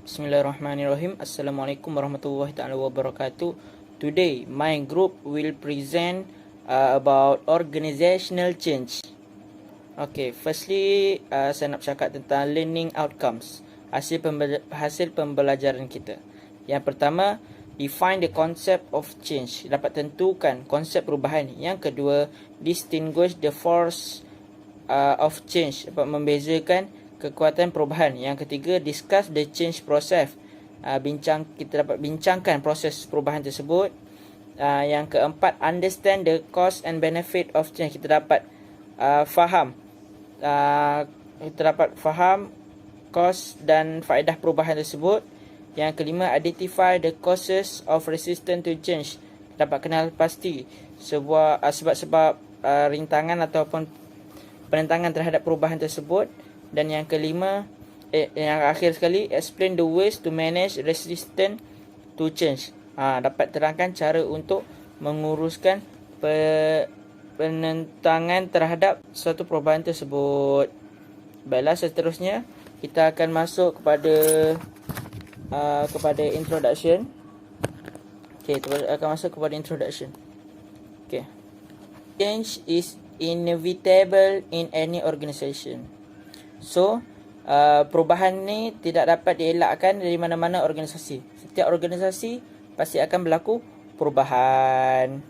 Bismillahirrahmanirrahim. Assalamualaikum warahmatullahi taala wabarakatuh. Today, my group will present about organizational change. Okay, firstly, saya nak bercakap tentang learning outcomes, hasil pembelajaran kita. Yang pertama, define the concept of change. Dapat tentukan konsep perubahan. Yang kedua, distinguish the force of change. Dapat membezakan kekuatan perubahan. Yang ketiga, discuss the change process. Kita dapat bincangkan proses perubahan tersebut. Yang keempat, understand the cost and benefit of change. Kita dapat faham kos dan faedah perubahan tersebut. Yang kelima, identify the causes of resistance to change. Dapat kenal pasti sebab-sebab rintangan ataupun penentangan terhadap perubahan tersebut. Dan yang kelima, yang akhir sekali, explain the ways to manage resistance to change. Dapat terangkan cara untuk menguruskan penentangan terhadap suatu perubahan tersebut. Baiklah, seterusnya kita akan masuk kepada introduction. Okey, kita akan masuk kepada introduction. Okey. Change is inevitable in any organization. So, perubahan ni tidak dapat dielakkan dari mana-mana organisasi. Setiap organisasi pasti akan berlaku perubahan.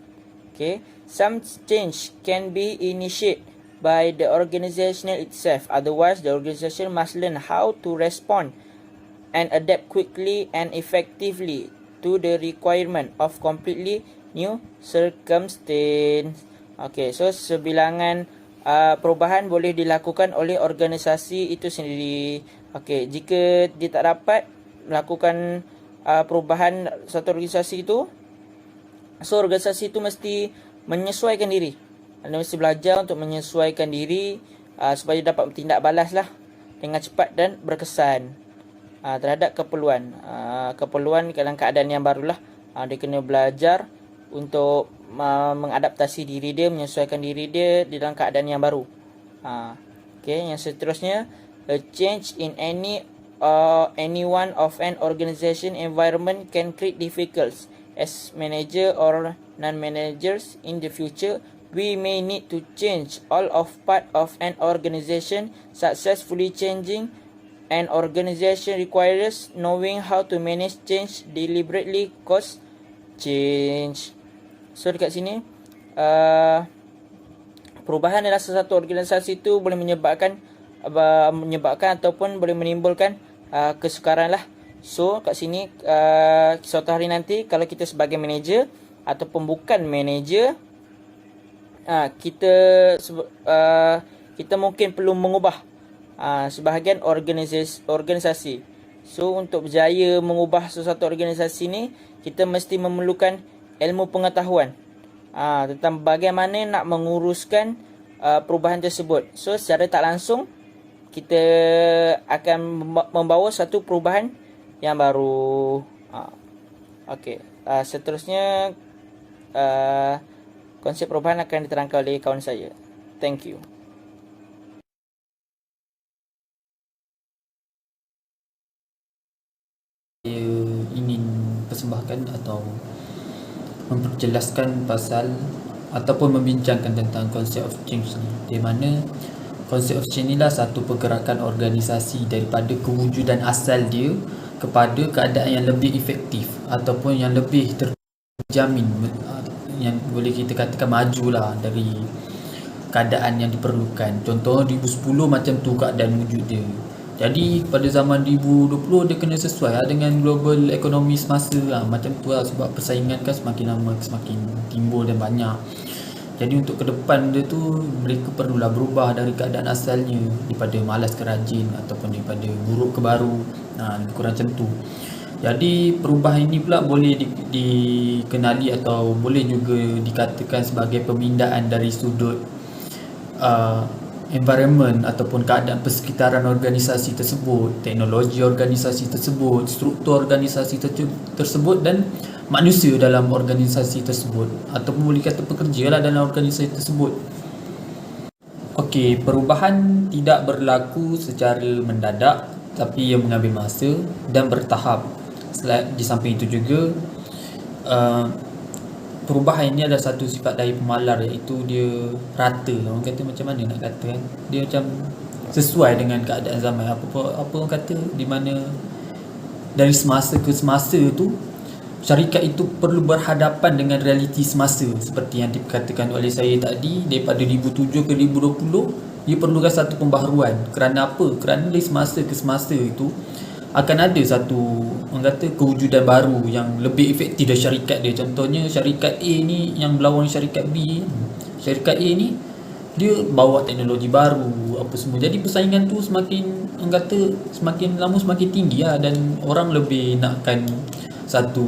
Okay. Some change can be initiated by the organization itself. Otherwise, the organization must learn how to respond and adapt quickly and effectively to the requirement of completely new circumstance. Okay, so sebilangan perubahan boleh dilakukan oleh organisasi itu sendiri. Okey, jika dia tak dapat melakukan perubahan satu organisasi itu, so organisasi itu mesti menyesuaikan diri. Anda mesti belajar untuk menyesuaikan diri supaya dapat bertindak balaslah dengan cepat dan berkesan terhadap keperluan dalam keadaan yang barulah. Dia kena belajar untuk mengadaptasi diri dia, menyesuaikan diri dia dalam keadaan yang baru. Okay, yang seterusnya, a change in any one of an organization environment can create difficulties. As manager or non-managers in the future, we may need to change all of part of an organization. Successfully changing an organization requires knowing how to manage change deliberately cause change. So dekat sini perubahan dalam satu organisasi itu boleh menyebabkan ataupun boleh menimbulkan kesukaran lah. So kat sini suatu hari nanti kalau kita sebagai manager ataupun bukan manager, kita mungkin perlu mengubah sebahagian organisasi. So untuk berjaya mengubah sesuatu organisasi ni, kita mesti memerlukan ilmu pengetahuan tentang bagaimana nak menguruskan perubahan tersebut. So secara tak langsung kita akan membawa satu perubahan yang baru. Okey, seterusnya konsep perubahan akan diterangkan oleh kawan saya. Thank you. Saya ingin persembahkan atau memperjelaskan pasal ataupun membincangkan tentang konsep of change ni, di mana konsep of change inilah satu pergerakan organisasi daripada kewujudan asal dia kepada keadaan yang lebih efektif ataupun yang lebih terjamin, yang boleh kita katakan majulah dari keadaan yang diperlukan. Contoh 2010 macam tu keadaan wujud dia. Jadi pada zaman 2020 dia kena sesuai dengan global ekonomi semasa macam tu lah, sebab persaingan kan semakin lama semakin timbul dan banyak. Jadi untuk ke depan dia tu mereka perlulah berubah dari keadaan asalnya, daripada malas ke rajin ataupun daripada buruk ke baru. Lebih kurang macam tu. Jadi perubahan ini pula boleh dikenali atau boleh juga dikatakan sebagai pemindahan dari sudut environment ataupun keadaan persekitaran organisasi tersebut, teknologi organisasi tersebut, struktur organisasi tersebut dan manusia dalam organisasi tersebut, ataupun boleh kata pekerja lah dalam organisasi tersebut. Okey, perubahan tidak berlaku secara mendadak, tapi ia mengambil masa dan bertahap. Di samping itu juga perubahan ini adalah satu sifat dari pemalar, iaitu dia rata. Orang kata macam mana nak kata kan, dia macam sesuai dengan keadaan zaman. Apa orang kata, di mana dari semasa ke semasa tu syarikat itu perlu berhadapan dengan realiti semasa. Seperti yang dikatakan oleh saya tadi, daripada 2007 ke 2020 dia perlukan satu pembaharuan. Kerana apa? Kerana dari semasa ke semasa itu akan ada satu, orang kata, kewujudan baru yang lebih efektif dari syarikat dia. Contohnya syarikat A ni yang berlawan syarikat B. Syarikat A ni dia bawa teknologi baru apa semua. Jadi persaingan tu semakin, orang kata, semakin lama semakin tinggi lah, dan orang lebih nakkan satu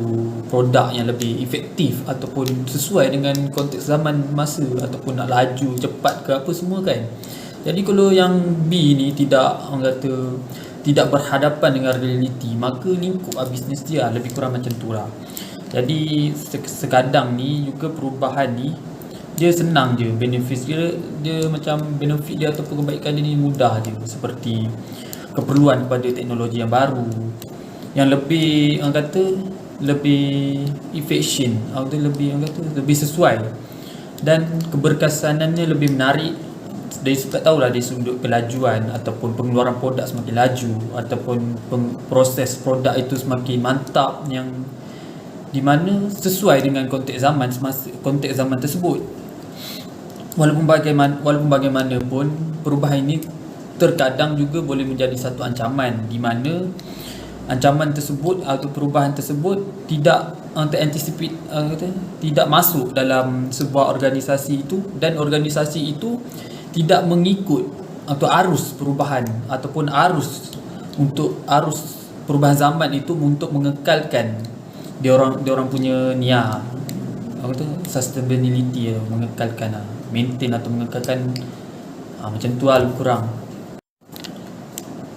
produk yang lebih efektif ataupun sesuai dengan konteks zaman masa, ataupun nak laju cepat ke apa semua kan. Jadi kalau yang B ni tidak, orang kata, tidak berhadapan dengan realiti, maka lingkup bisnes dia lebih kurang macam tu lah. Jadi sekadang ni juga perubahan ni dia senang je, benefit dia macam benefit dia ataupun kebaikan dia ni mudah je. Seperti keperluan kepada teknologi yang baru, yang lebih, orang kata, lebih efficient, orang kata lebih sesuai, dan keberkesanannya lebih menarik. Dari tak tahulah, dari sudut kelajuan ataupun pengeluaran produk semakin laju, ataupun proses produk itu semakin mantap, yang di mana sesuai dengan konteks zaman semasa, konteks zaman tersebut. Walaupun bagaimanapun perubahan ini terkadang juga boleh menjadi satu ancaman, di mana ancaman tersebut atau perubahan tersebut tidak anticipate, tidak masuk dalam sebuah organisasi itu, dan organisasi itu tidak mengikut atau arus perubahan ataupun arus perubahan zaman itu untuk mengekalkan dia orang punya niat, apa tu, sustainability, mengekalkan, maintain atau mengekalkan, macam tu lah lebih kurang.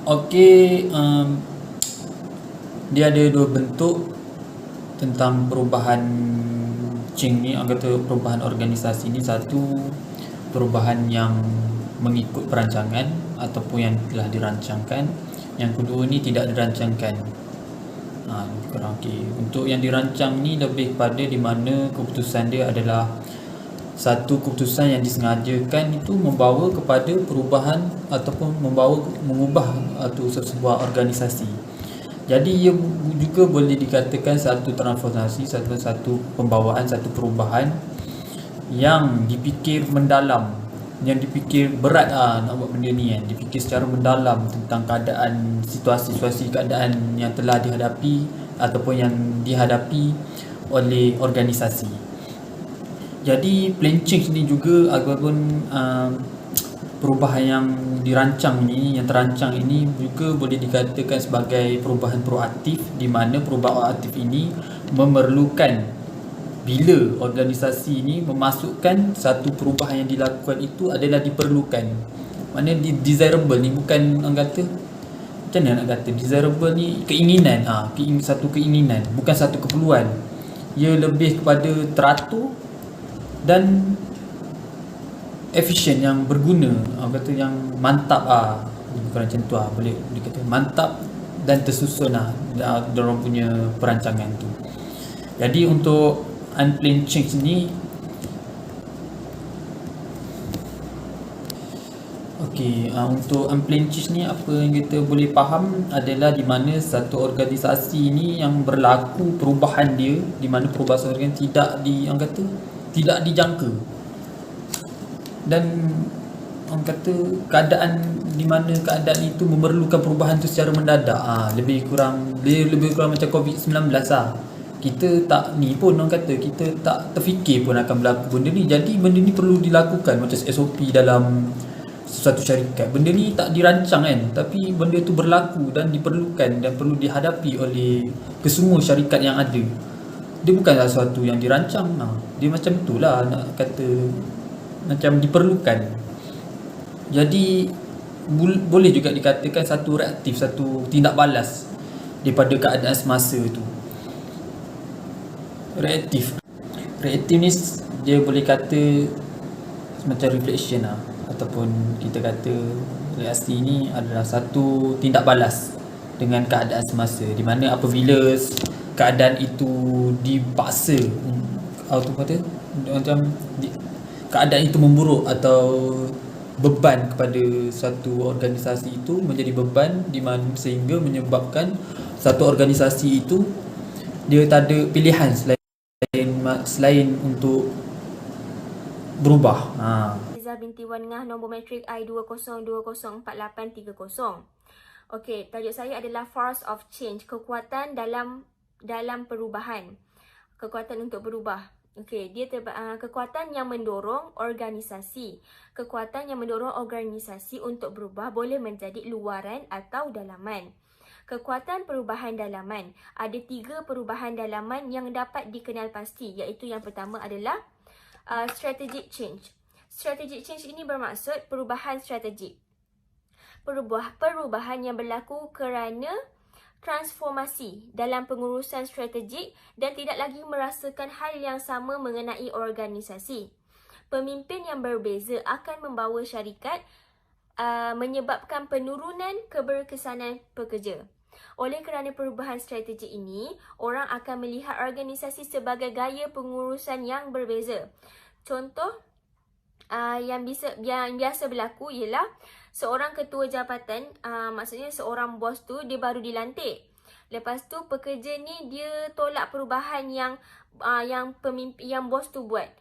Okey, dia ada dua bentuk tentang perubahan change ni, kata perubahan organisasi ni. Satu, perubahan yang mengikut perancangan ataupun yang telah dirancangkan. Yang kedua ni tidak dirancangkan. Kurang okey. Untuk yang dirancang ni lebih kepada di mana keputusan dia adalah satu keputusan yang disengajakan itu membawa kepada perubahan ataupun mengubah atau sebuah organisasi. Jadi ia juga boleh dikatakan satu transformasi, satu pembawaan, satu perubahan yang dipikir mendalam, yang dipikir berat nak buat benda ni kan. Dipikir secara mendalam tentang keadaan, situasi keadaan yang telah dihadapi ataupun yang dihadapi oleh organisasi. Jadi plan change ni juga, ataupun perubahan yang dirancang ni, yang terancang ini juga boleh dikatakan sebagai perubahan proaktif, di mana perubahan proaktif ini memerlukan, bila organisasi ini memasukkan satu perubahan yang dilakukan itu adalah diperlukan. Maknanya desirable ni bukan, orang kata, macam mana nak kata, desirable ni keinginan, satu keinginan, bukan satu keperluan. Ia lebih kepada teratur dan efisien, yang berguna, orang kata yang mantap, bukan macam tu boleh dikata mantap dan tersusun dalam punya perancangan tu. Jadi untuk unplanned change ni, untuk unplanned change ni apa yang kita boleh faham adalah di mana satu organisasi ni yang berlaku perubahan dia, di mana perubahan organisasi tidak dijangka, dan orang kata keadaan di mana keadaan itu memerlukan perubahan tu secara mendadak. Lebih kurang macam COVID-19 Kita tak ni pun, orang kata kita tak terfikir pun akan berlaku benda ni. Jadi benda ni perlu dilakukan macam SOP dalam suatu syarikat. Benda ni tak dirancang kan, tapi benda tu berlaku dan diperlukan dan perlu dihadapi oleh kesemua syarikat yang ada. Dia bukanlah sesuatu yang dirancang. Dia macam itulah, nak kata macam diperlukan. Jadi boleh juga dikatakan satu reaktif, satu tindak balas daripada keadaan semasa tu. Reaktif ni dia boleh kata macam reflection ataupun kita kata reaksi ni adalah satu tindak balas dengan keadaan semasa, di mana apabila keadaan itu dipaksa atau kata macam keadaan itu memburuk atau beban kepada satu organisasi itu menjadi beban di mana sehingga menyebabkan satu organisasi itu dia tak ada pilihan selain untuk berubah. Izzah binti Wan Ngah, nombor matrik I20204830. Okey, tajuk saya adalah Force of Change, kekuatan dalam perubahan. Kekuatan untuk berubah. Okey, dia kekuatan yang mendorong organisasi. Kekuatan yang mendorong organisasi untuk berubah boleh menjadi luaran atau dalaman. Kekuatan perubahan dalaman. Ada 3 perubahan dalaman yang dapat dikenal pasti, iaitu yang pertama adalah strategic change. Strategic change ini bermaksud perubahan strategik. Perubahan yang berlaku kerana transformasi dalam pengurusan strategik dan tidak lagi merasakan hal yang sama mengenai organisasi. Pemimpin yang berbeza akan membawa syarikat menyebabkan penurunan keberkesanan pekerja. Oleh kerana perubahan strategi ini, orang akan melihat organisasi sebagai gaya pengurusan yang berbeza. Contoh yang biasa berlaku ialah seorang ketua jabatan, maksudnya seorang bos tu dia baru dilantik. Lepas tu pekerja ni dia tolak perubahan yang bos tu buat.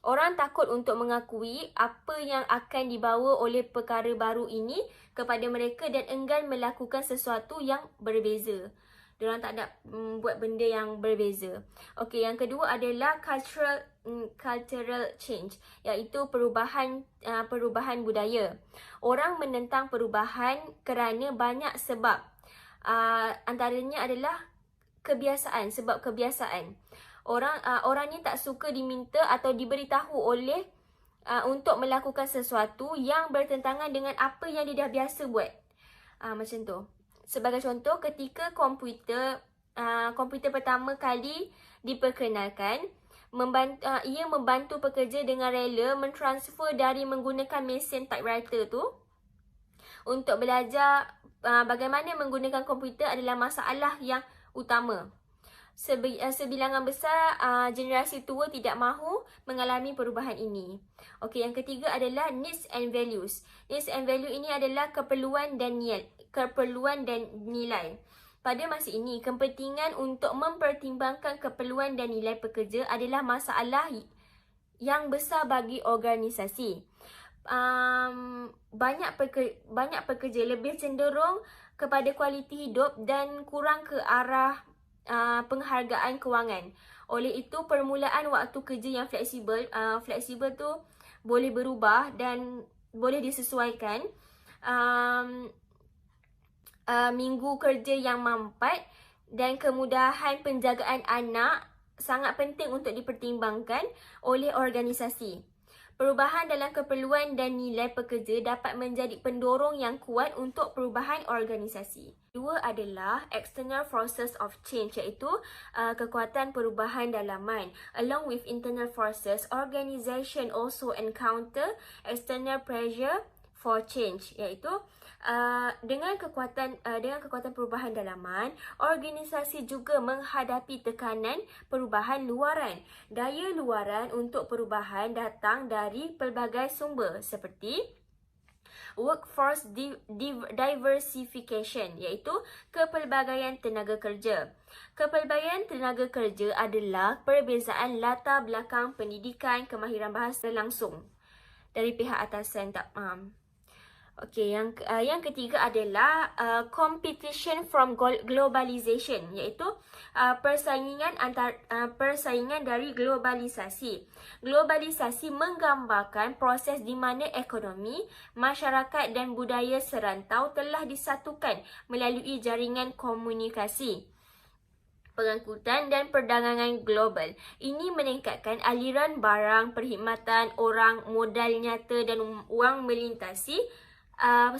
Orang takut untuk mengakui apa yang akan dibawa oleh perkara baru ini kepada mereka dan enggan melakukan sesuatu yang berbeza. Diorang tak nak buat benda yang berbeza. Okey, yang kedua adalah cultural change, iaitu perubahan budaya. Orang menentang perubahan kerana banyak sebab. Antaranya adalah sebab kebiasaan. Orang ni tak suka diminta atau diberitahu oleh untuk melakukan sesuatu yang bertentangan dengan apa yang dia dah biasa buat. Macam tu. Sebagai contoh, ketika komputer pertama kali diperkenalkan, ia membantu pekerja dengan rela mentransfer dari menggunakan mesin typewriter tu untuk belajar bagaimana menggunakan komputer adalah masalah yang utama. Sebilangan besar generasi tua tidak mahu mengalami perubahan ini. Okey, yang ketiga adalah needs and values. Needs and value ini adalah keperluan dan nilai. Pada masa ini, kepentingan untuk mempertimbangkan keperluan dan nilai pekerja adalah masalah yang besar bagi organisasi. Banyak pekerja lebih cenderung kepada kualiti hidup dan kurang ke arah penghargaan kewangan. Oleh itu, permulaan waktu kerja yang fleksibel tu boleh berubah dan boleh disesuaikan. Minggu kerja yang mampat dan kemudahan penjagaan anak sangat penting untuk dipertimbangkan oleh organisasi. Perubahan dalam keperluan dan nilai pekerja dapat menjadi pendorong yang kuat untuk perubahan organisasi. Dua adalah external forces of change, iaitu kekuatan perubahan dalaman. Along with internal forces, organisation also encounter external pressure for change, iaitu dengan kekuatan perubahan dalaman, organisasi juga menghadapi tekanan perubahan luaran. Daya luaran untuk perubahan datang dari pelbagai sumber seperti workforce diversification, iaitu kepelbagaian tenaga kerja. Kepelbagaian tenaga kerja adalah perbezaan latar belakang pendidikan, kemahiran bahasa langsung dari pihak atasan. Okey, yang ketiga adalah competition from globalization, iaitu persaingan dari globalisasi. Globalisasi menggambarkan proses di mana ekonomi, masyarakat dan budaya serantau telah disatukan melalui jaringan komunikasi, pengangkutan dan perdagangan global. Ini meningkatkan aliran barang, perkhidmatan, orang, modal nyata dan wang melintasi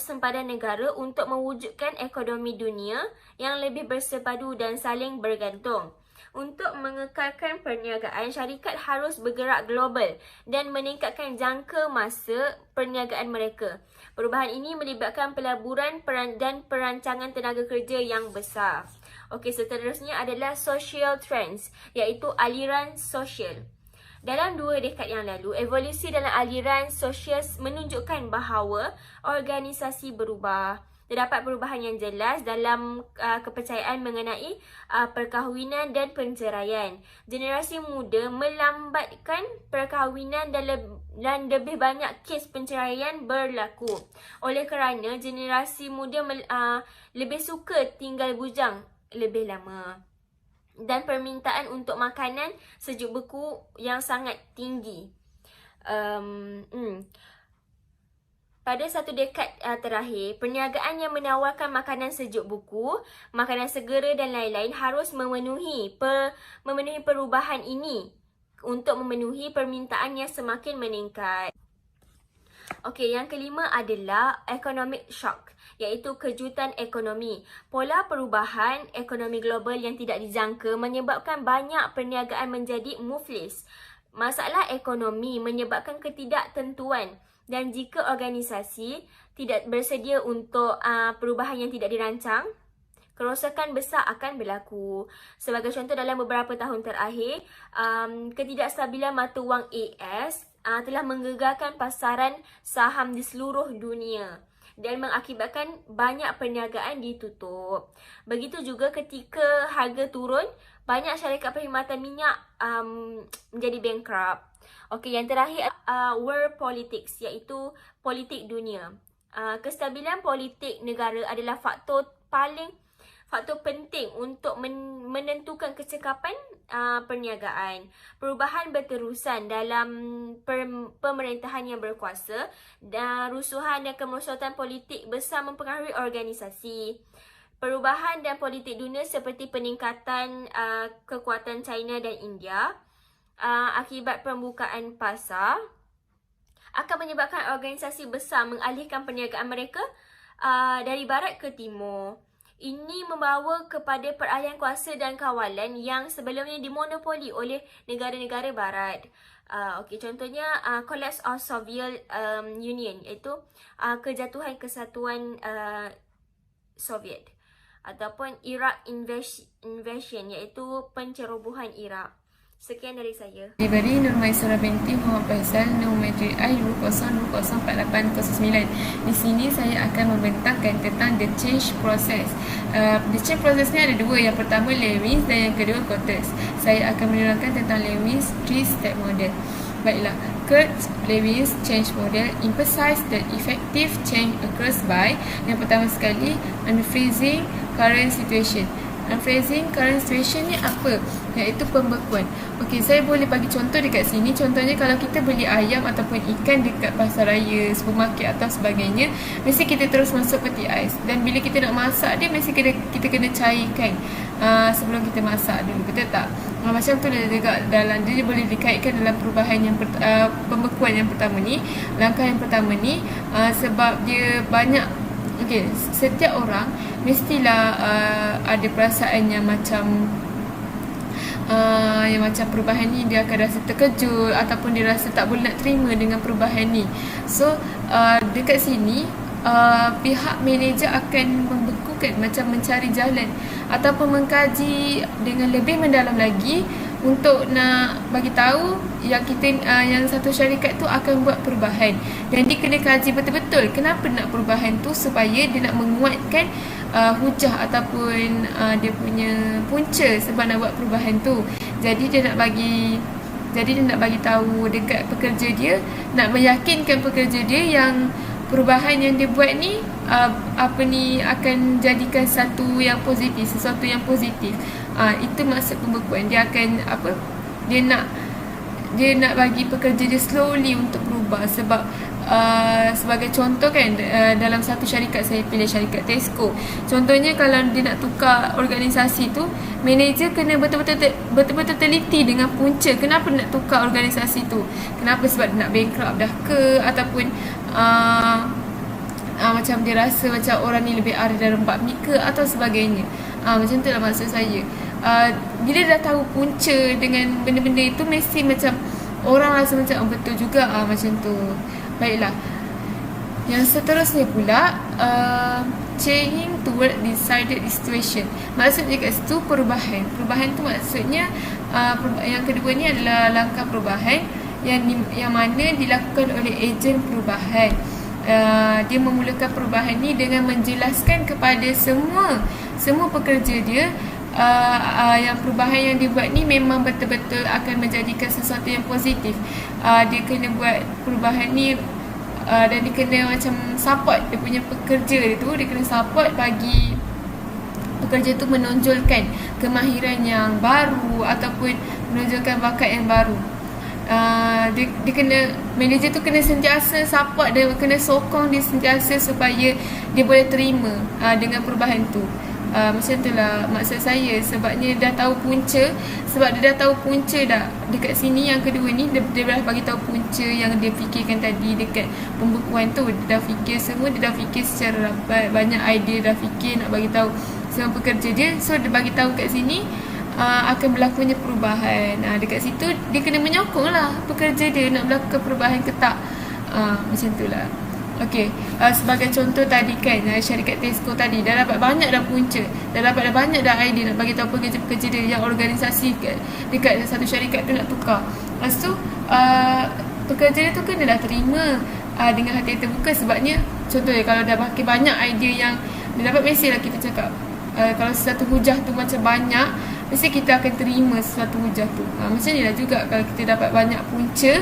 sempadan negara untuk mewujudkan ekonomi dunia yang lebih bersepadu dan saling bergantung. Untuk mengekalkan perniagaan, syarikat harus bergerak global dan meningkatkan jangka masa perniagaan mereka. Perubahan ini melibatkan pelaburan dan perancangan tenaga kerja yang besar. Okey, seterusnya adalah social trends, iaitu aliran sosial. Dalam 2 dekad yang lalu, evolusi dalam aliran sosial menunjukkan bahawa organisasi berubah. Terdapat perubahan yang jelas dalam kepercayaan mengenai perkahwinan dan penceraian. Generasi muda melambatkan perkahwinan dan lebih banyak kes penceraian berlaku. Oleh kerana generasi muda lebih suka tinggal bujang lebih lama. Dan permintaan untuk makanan sejuk beku yang sangat tinggi. Pada 1 dekad terakhir, perniagaan yang menawarkan makanan sejuk beku, makanan segera dan lain-lain harus memenuhi perubahan ini untuk memenuhi permintaan yang semakin meningkat. Okey, yang kelima adalah economic shock, iaitu kejutan ekonomi. Pola perubahan ekonomi global yang tidak dijangka menyebabkan banyak perniagaan menjadi muflis. Masalah ekonomi menyebabkan ketidaktentuan. Dan jika organisasi tidak bersedia untuk perubahan yang tidak dirancang, kerosakan besar akan berlaku. Sebagai contoh, dalam beberapa tahun terakhir, ketidakstabilan mata wang AS telah menggegarkan pasaran saham di seluruh dunia dan mengakibatkan banyak perniagaan ditutup. Begitu juga ketika harga turun, banyak syarikat perkhidmatan minyak menjadi bankrupt. Okey, yang terakhir world politics, iaitu politik dunia. Kestabilan politik negara adalah faktor penting untuk menentukan kecekapan perniagaan. Perubahan berterusan dalam pemerintahan yang berkuasa dan rusuhan dan kemerosotan politik besar mempengaruhi organisasi. Perubahan dan politik dunia seperti peningkatan kekuatan China dan India akibat pembukaan pasar akan menyebabkan organisasi besar mengalihkan perniagaan mereka dari barat ke timur. Ini membawa kepada peralihan kuasa dan kawalan yang sebelumnya dimonopoli oleh negara-negara barat. Okey, contohnya collapse of Soviet Union, iaitu kejatuhan kesatuan Soviet, ataupun Iraq invasion, iaitu pencerobohan Iraq. Sekian dari saya. Diberi Nur Maisarah binti Muhammad Faisal, nombor JI 20204809. Di sini saya akan membentangkan tentang the change process. The change process ni ada 2. Yang pertama Lewis dan yang kedua Coates. Saya akan menerangkan tentang Lewis 3-step model. Baiklah, Lewis change model emphasize that effective change occurs by, yang pertama sekali, unfreezing current situation. Unfreezing current situation ni apa? Iaitu pembekuan. Okey, saya boleh bagi contoh dekat sini. Contohnya kalau kita beli ayam ataupun ikan dekat pasar raya, supermarket atau sebagainya, mesti kita terus masuk peti ais. Dan bila kita nak masak dia, mesti kita kena cairkan sebelum kita masak dulu, betul tak? Macam tu juga dalam dia boleh dikaitkan dalam perubahan yang pembekuan yang pertama ni. Langkah yang pertama ni sebab dia banyak. Okey, setiap orang mestilah ada perasaan yang macam perubahan ni dia akan rasa terkejut ataupun dia rasa tak boleh nak terima dengan perubahan ni. So dekat sini pihak manager akan membekukan, macam mencari jalan ataupun mengkaji dengan lebih mendalam lagi untuk nak bagi tahu yang yang satu syarikat tu akan buat perubahan, dan dia kena kaji betul-betul kenapa nak perubahan tu supaya dia nak menguatkan hujah ataupun dia punya punca sebab nak buat perubahan tu. Jadi dia nak bagi tahu dekat pekerja dia, nak meyakinkan pekerja dia yang perubahan yang dia buat ni akan jadikan sesuatu yang positif. Itu maksud pembekuan. Dia akan dia nak bagi pekerja dia slowly untuk berubah. Sebab sebagai contoh kan, dalam satu syarikat, saya pilih syarikat Tesco. Contohnya kalau dia nak tukar organisasi tu, manager kena betul-betul teliti dengan punca kenapa nak tukar organisasi tu. Kenapa? Sebab dia nak bankrupt dah ke, ataupun macam dia rasa macam orang ni lebih arif dan rembat mi ke, atau sebagainya. Macam tu lah maksud saya. Bila dah tahu punca dengan benda-benda itu, mesti macam orang rasa macam betul juga macam tu. Baiklah, Yang seterusnya pula, changing toward decided situation. Maksudnya kat situ perubahan. Perubahan tu maksudnya yang kedua ni adalah langkah perubahan yang mana dilakukan oleh ejen perubahan. Dia memulakan perubahan ni dengan menjelaskan kepada semua pekerja dia yang perubahan yang dibuat ni memang betul-betul akan menjadikan sesuatu yang positif. Dia kena buat perubahan ni dan dia kena macam support dia punya pekerja dia tu, dia kena support bagi pekerja tu menonjolkan kemahiran yang baru ataupun menonjolkan bakat yang baru. Dia kena, manager tu kena sentiasa support dia, kena sokong dia sentiasa supaya dia boleh terima dengan perubahan tu. Macam tu lah maksud saya, sebabnya dah tahu punca. Sebab dia dah tahu punca dah dekat sini. Yang kedua ni dia dah bagi tahu punca yang dia fikirkan tadi dekat pembukuan tu. Dia dah fikir semua, dia dah fikir secara rapat, banyak idea dah fikir nak bagi tahu semua pekerja dia. So dia bagi tahu kat sini akan berlakunya perubahan. Dekat situ dia kena menyokong lah pekerja dia nak melakukan perubahan ke tak. Macam tu lah. Okey, sebagai contoh tadi kan, syarikat Tesco tadi dah dapat banyak dah punca, dah dapat banyak dah idea nak bagi tahu pekerja-pekerja dia yang organisasi dekat satu syarikat tu nak tukar. Lepas tu pekerja dia tu kena dah terima dengan hati terbuka. Sebabnya contohnya kalau dah pakai banyak idea yang dia dapat, mesti lah kita cakap kalau sesuatu hujah tu macam banyak, mesti kita akan terima sesuatu hujah tu. Macam ni lah juga kalau kita dapat banyak punca,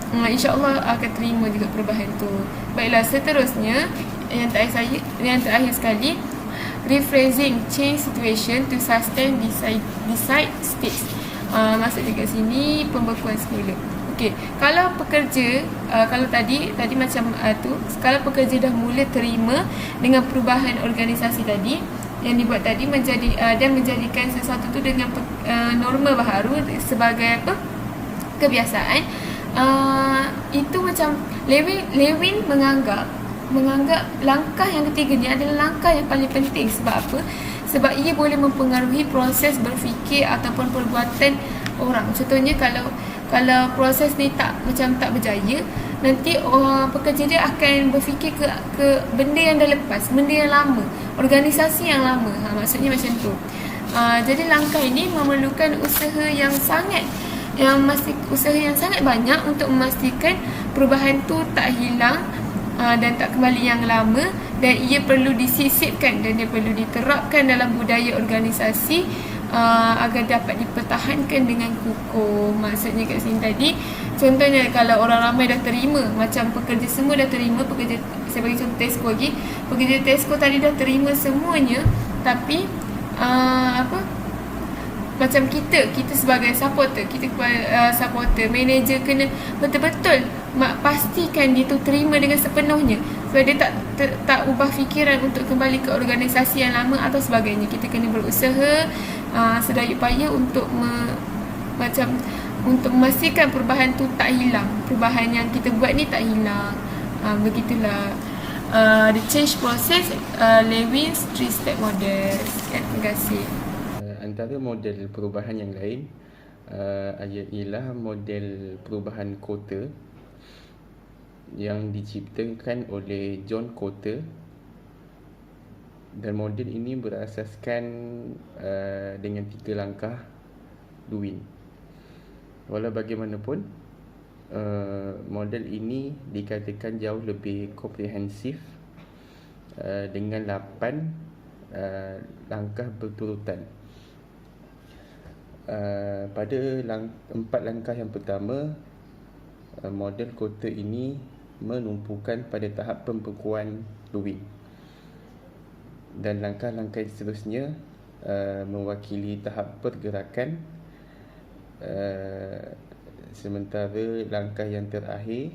InsyaAllah akan terima juga perubahan tu. Baiklah, seterusnya yang terakhir sekali, rephrasing change situation to sustain decide states. Maksud dekat sini pembekuan semula. Okey, kalau pekerja kalau tadi macam tu, kalau pekerja dah mula terima dengan perubahan organisasi tadi yang dibuat tadi dan menjadikan sesuatu tu dengan norma baharu sebagai kebiasaan, itu macam Lewin menganggap langkah yang ketiga ni adalah langkah yang paling penting. Sebab apa? Sebab ia boleh mempengaruhi proses berfikir ataupun perbuatan orang. Contohnya kalau proses ni tak berjaya, nanti pekerja dia akan berfikir ke benda yang dah lepas, benda yang lama, organisasi yang lama. Maksudnya macam tu. Jadi langkah ini memerlukan usaha yang sangat banyak untuk memastikan perubahan tu tak hilang dan tak kembali yang lama, dan ia perlu disisipkan dan dia perlu diterapkan dalam budaya organisasi agar dapat dipertahankan dengan kukuh. Maksudnya kat sini tadi, contohnya kalau orang ramai dah terima, macam pekerja semua dah terima, saya bagi contoh Tesco lagi, pekerja Tesco tadi dah terima semuanya, tapi macam kita sebagai supporter, manager kena betul-betul pastikan dia tu terima dengan sepenuhnya. So dia tak ubah fikiran untuk kembali ke organisasi yang lama atau sebagainya. Kita kena berusaha sedaya upaya untuk untuk memastikan perubahan tu tak hilang. Perubahan yang kita buat ni tak hilang. Begitulah the change process, Lewin's 3-step model. Terima kasih. Antara model perubahan yang lain ialah model perubahan kota yang diciptakan oleh John Kotter, dan model ini berasaskan dengan 3 langkah Lewin. Walau bagaimanapun, model ini dikatakan jauh lebih komprehensif dengan 8 langkah berturutan. Pada 4 langkah yang pertama, model Kotter ini menumpukan pada tahap pembekuan Lewin, dan langkah-langkah seterusnya mewakili tahap pergerakan, sementara langkah yang terakhir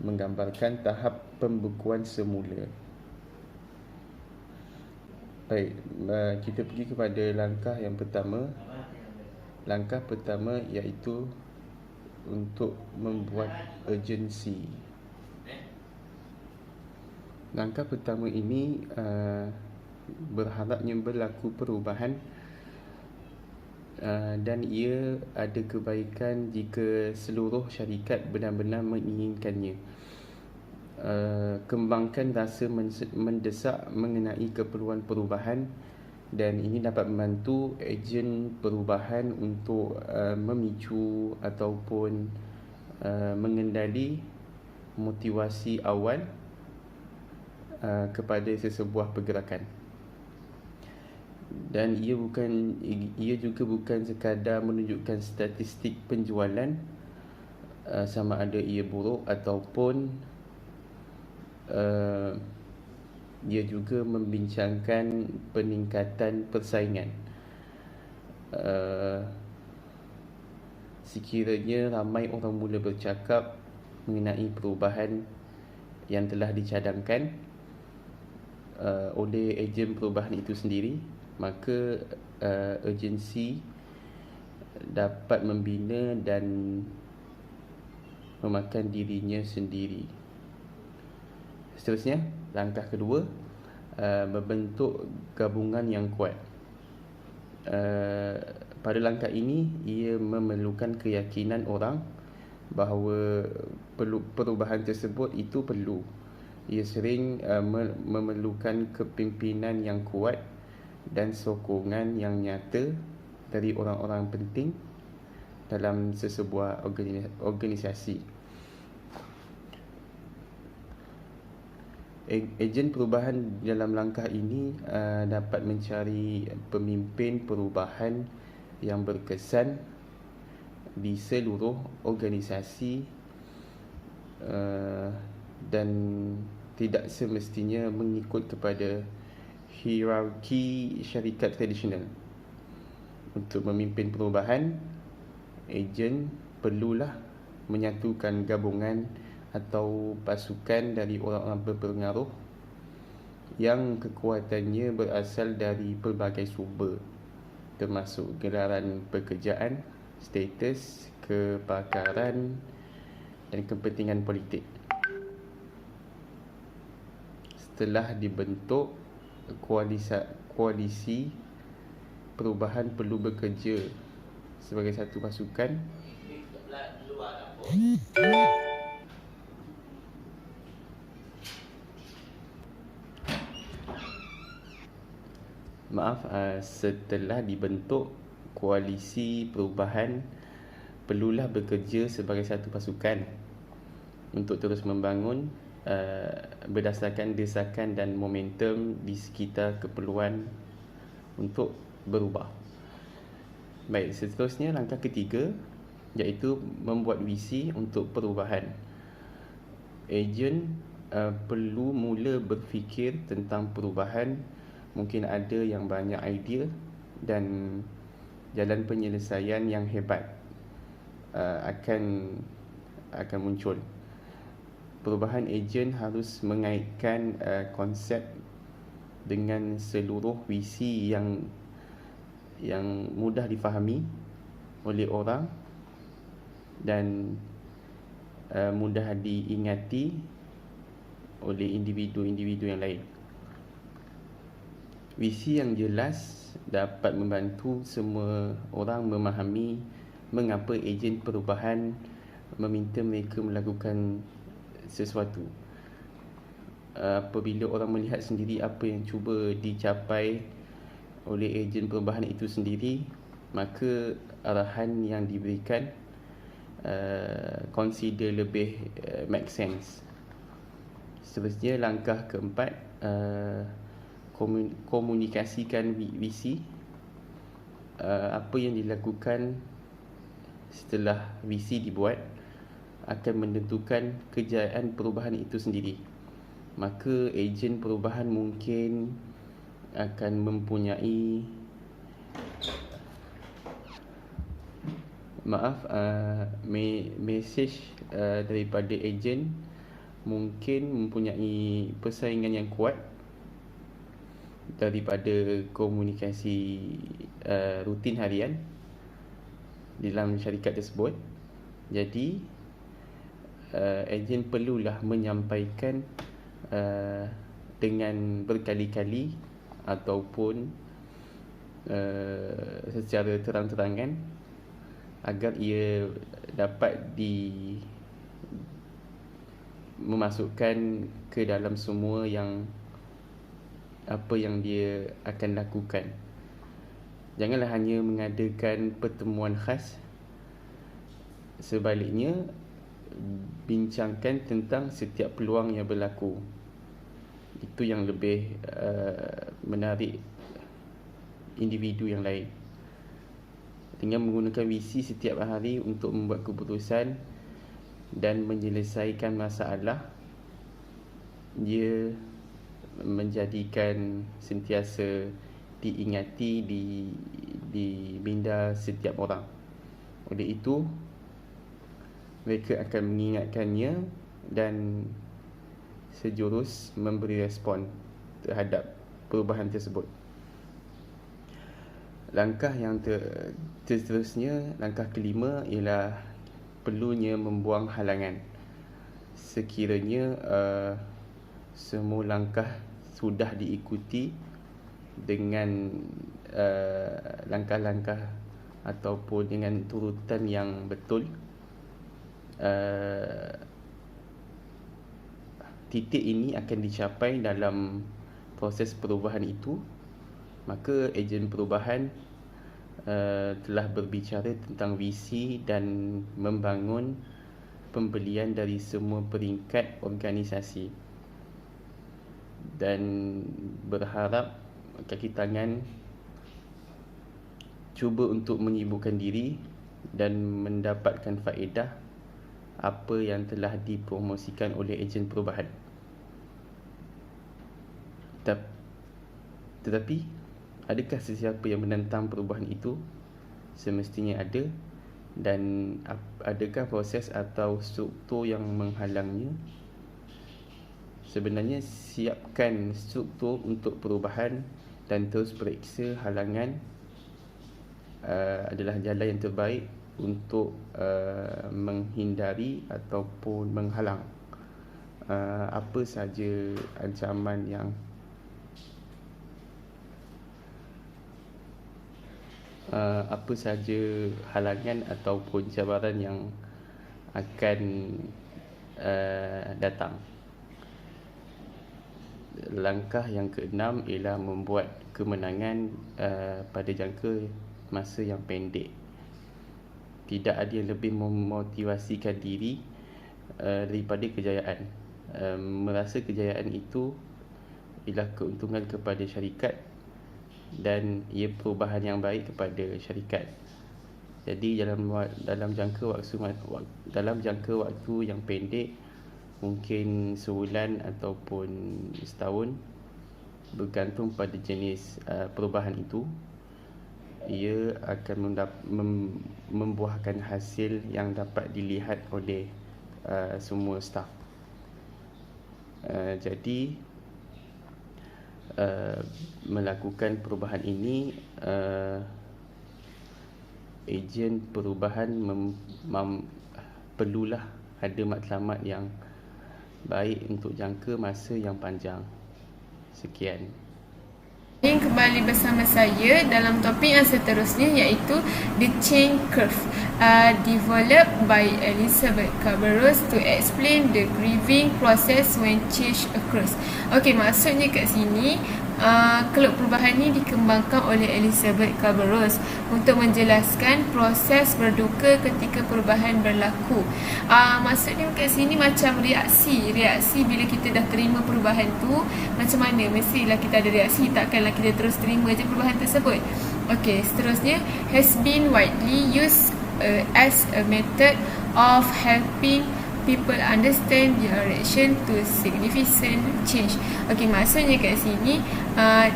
menggambarkan tahap pembekuan semula. Baik, kita pergi kepada langkah yang pertama. Langkah pertama iaitu untuk membuat urgensi. Langkah pertama ini berharapnya berlaku perubahan dan ia ada kebaikan jika seluruh syarikat benar-benar menginginkannya. kembangkan rasa mendesak mengenai keperluan perubahan, dan ini dapat membantu ejen perubahan untuk memicu ataupun mengendali motivasi awal kepada sesebuah pergerakan. Dan ia juga bukan sekadar menunjukkan statistik penjualan sama ada ia buruk ataupun ia juga membincangkan peningkatan persaingan. Sekiranya ramai orang mula bercakap mengenai perubahan yang telah dicadangkan oleh ejen perubahan itu sendiri, maka agensi dapat membina dan memakan dirinya sendiri. Seterusnya, langkah kedua, membentuk gabungan yang kuat. Pada langkah ini, ia memerlukan keyakinan orang bahawa perubahan tersebut itu perlu. Ia sering memerlukan kepimpinan yang kuat dan sokongan yang nyata dari orang-orang penting dalam sesebuah organisasi. Ejen perubahan dalam langkah ini dapat mencari pemimpin perubahan yang berkesan di seluruh organisasi dan tidak semestinya mengikut kepada hierarki syarikat tradisional. Untuk memimpin perubahan, ejen perlulah menyatukan gabungan atau pasukan dari orang-orang berpengaruh yang kekuatannya berasal dari pelbagai sumber, termasuk gelaran pekerjaan, status, kepakaran dan kepentingan politik. Setelah dibentuk, koalisi perubahan perlu bekerja sebagai satu pasukan setelah dibentuk, koalisi perubahan perlulah bekerja sebagai satu pasukan untuk terus membangun berdasarkan desakan dan momentum di sekitar keperluan untuk berubah. Baik, seterusnya langkah ketiga, iaitu membuat visi untuk perubahan. Ejen perlu mula berfikir tentang perubahan. Mungkin ada yang banyak idea dan jalan penyelesaian yang hebat akan muncul. Perubahan ejen harus mengaitkan konsep dengan seluruh visi yang mudah difahami oleh orang dan mudah diingati oleh individu-individu yang lain. Visi yang jelas dapat membantu semua orang memahami mengapa ejen perubahan meminta mereka melakukan sesuatu. Apabila orang melihat sendiri apa yang cuba dicapai oleh ejen perubahan itu sendiri, maka arahan yang diberikan consider lebih make sense. Seterusnya, langkah keempat, komunikasikan visi. Apa yang dilakukan setelah visi dibuat akan menentukan kejayaan perubahan itu sendiri. Maka ejen perubahan mungkin akan mempunyai mesej daripada ejen mungkin mempunyai persaingan yang kuat daripada komunikasi rutin harian dalam syarikat tersebut. Jadi ejen perlulah menyampaikan dengan berkali-kali ataupun secara terang-terangan agar ia dapat memasukkan ke dalam semua yang apa yang dia akan lakukan. Janganlah hanya mengadakan pertemuan khas, sebaliknya bincangkan tentang setiap peluang yang berlaku. Itu yang lebih menarik individu yang lain. Dengan menggunakan visi setiap hari untuk membuat keputusan dan menyelesaikan masalah, dia menjadikan sentiasa diingati di minda setiap orang. Oleh itu, mereka akan mengingatkannya dan sejurus memberi respon terhadap perubahan tersebut. Langkah yang seterusnya, langkah kelima ialah perlunya membuang halangan. Sekiranya semua langkah sudah diikuti dengan langkah-langkah ataupun dengan turutan yang betul, titik ini akan dicapai dalam proses perubahan itu, maka ejen perubahan telah berbicara tentang visi dan membangun pembelian dari semua peringkat organisasi, dan berharap kaki tangan cuba untuk menyibukkan diri dan mendapatkan faedah apa yang telah dipromosikan oleh ejen perubahan. Tetapi adakah sesiapa yang menentang perubahan itu? Semestinya ada. Dan adakah proses atau struktur yang menghalangnya? Sebenarnya siapkan struktur untuk perubahan dan terus periksa halangan adalah jalan yang terbaik untuk menghindari ataupun menghalang apa sahaja ancaman yang apa sahaja halangan ataupun cabaran yang akan datang. Langkah yang keenam ialah membuat kemenangan pada jangka masa yang pendek. Tidak ada yang lebih memotivasikan diri daripada kejayaan. Merasa kejayaan itu ialah keuntungan kepada syarikat dan ia perubahan yang baik kepada syarikat. Jadi dalam jangka waktu yang pendek, mungkin sebulan ataupun setahun, bergantung pada jenis perubahan itu, ia akan membuahkan hasil yang dapat dilihat oleh semua staf. Jadi melakukan perubahan ini, ejen perubahan perlulah ada matlamat yang baik untuk jangka masa yang panjang. Sekian. Kembali bersama saya dalam topik yang seterusnya, iaitu The Change Curve, developed by Elizabeth Carbaros to explain the grieving process when change occurs. Okey, maksudnya kat sini keluk perubahan ni dikembangkan oleh Elizabeth Carbaros untuk menjelaskan proses berduka ketika perubahan berlaku. Maksudnya kat sini macam reaksi bila kita dah terima perubahan tu, macam mana? Mestilah kita ada reaksi, takkanlah kita terus terima je perubahan tersebut. Okey, seterusnya, has been widely used as a method of helping people understand their reaction to significant change. Okey, maksudnya kat sini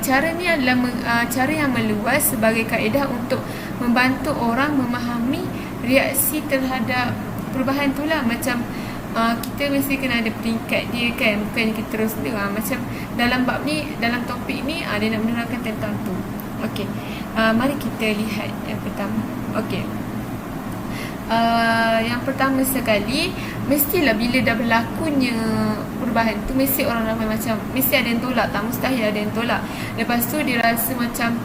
cara ni adalah cara yang meluas sebagai kaedah untuk membantu orang memahami reaksi terhadap perubahan tu lah. Macam kita mesti kena ada peringkat dia kan, bukannya kita terus macam dalam bab ni, dalam topik ni dia nak menerangkan tentang tu. Okey, mari kita lihat yang pertama. Okey, yang pertama sekali, mestilah bila dah berlakunya perubahan tu, mesti orang ramai macam, mesti ada yang tolak, tak mustahil ada yang tolak. Lepas tu dia rasa macam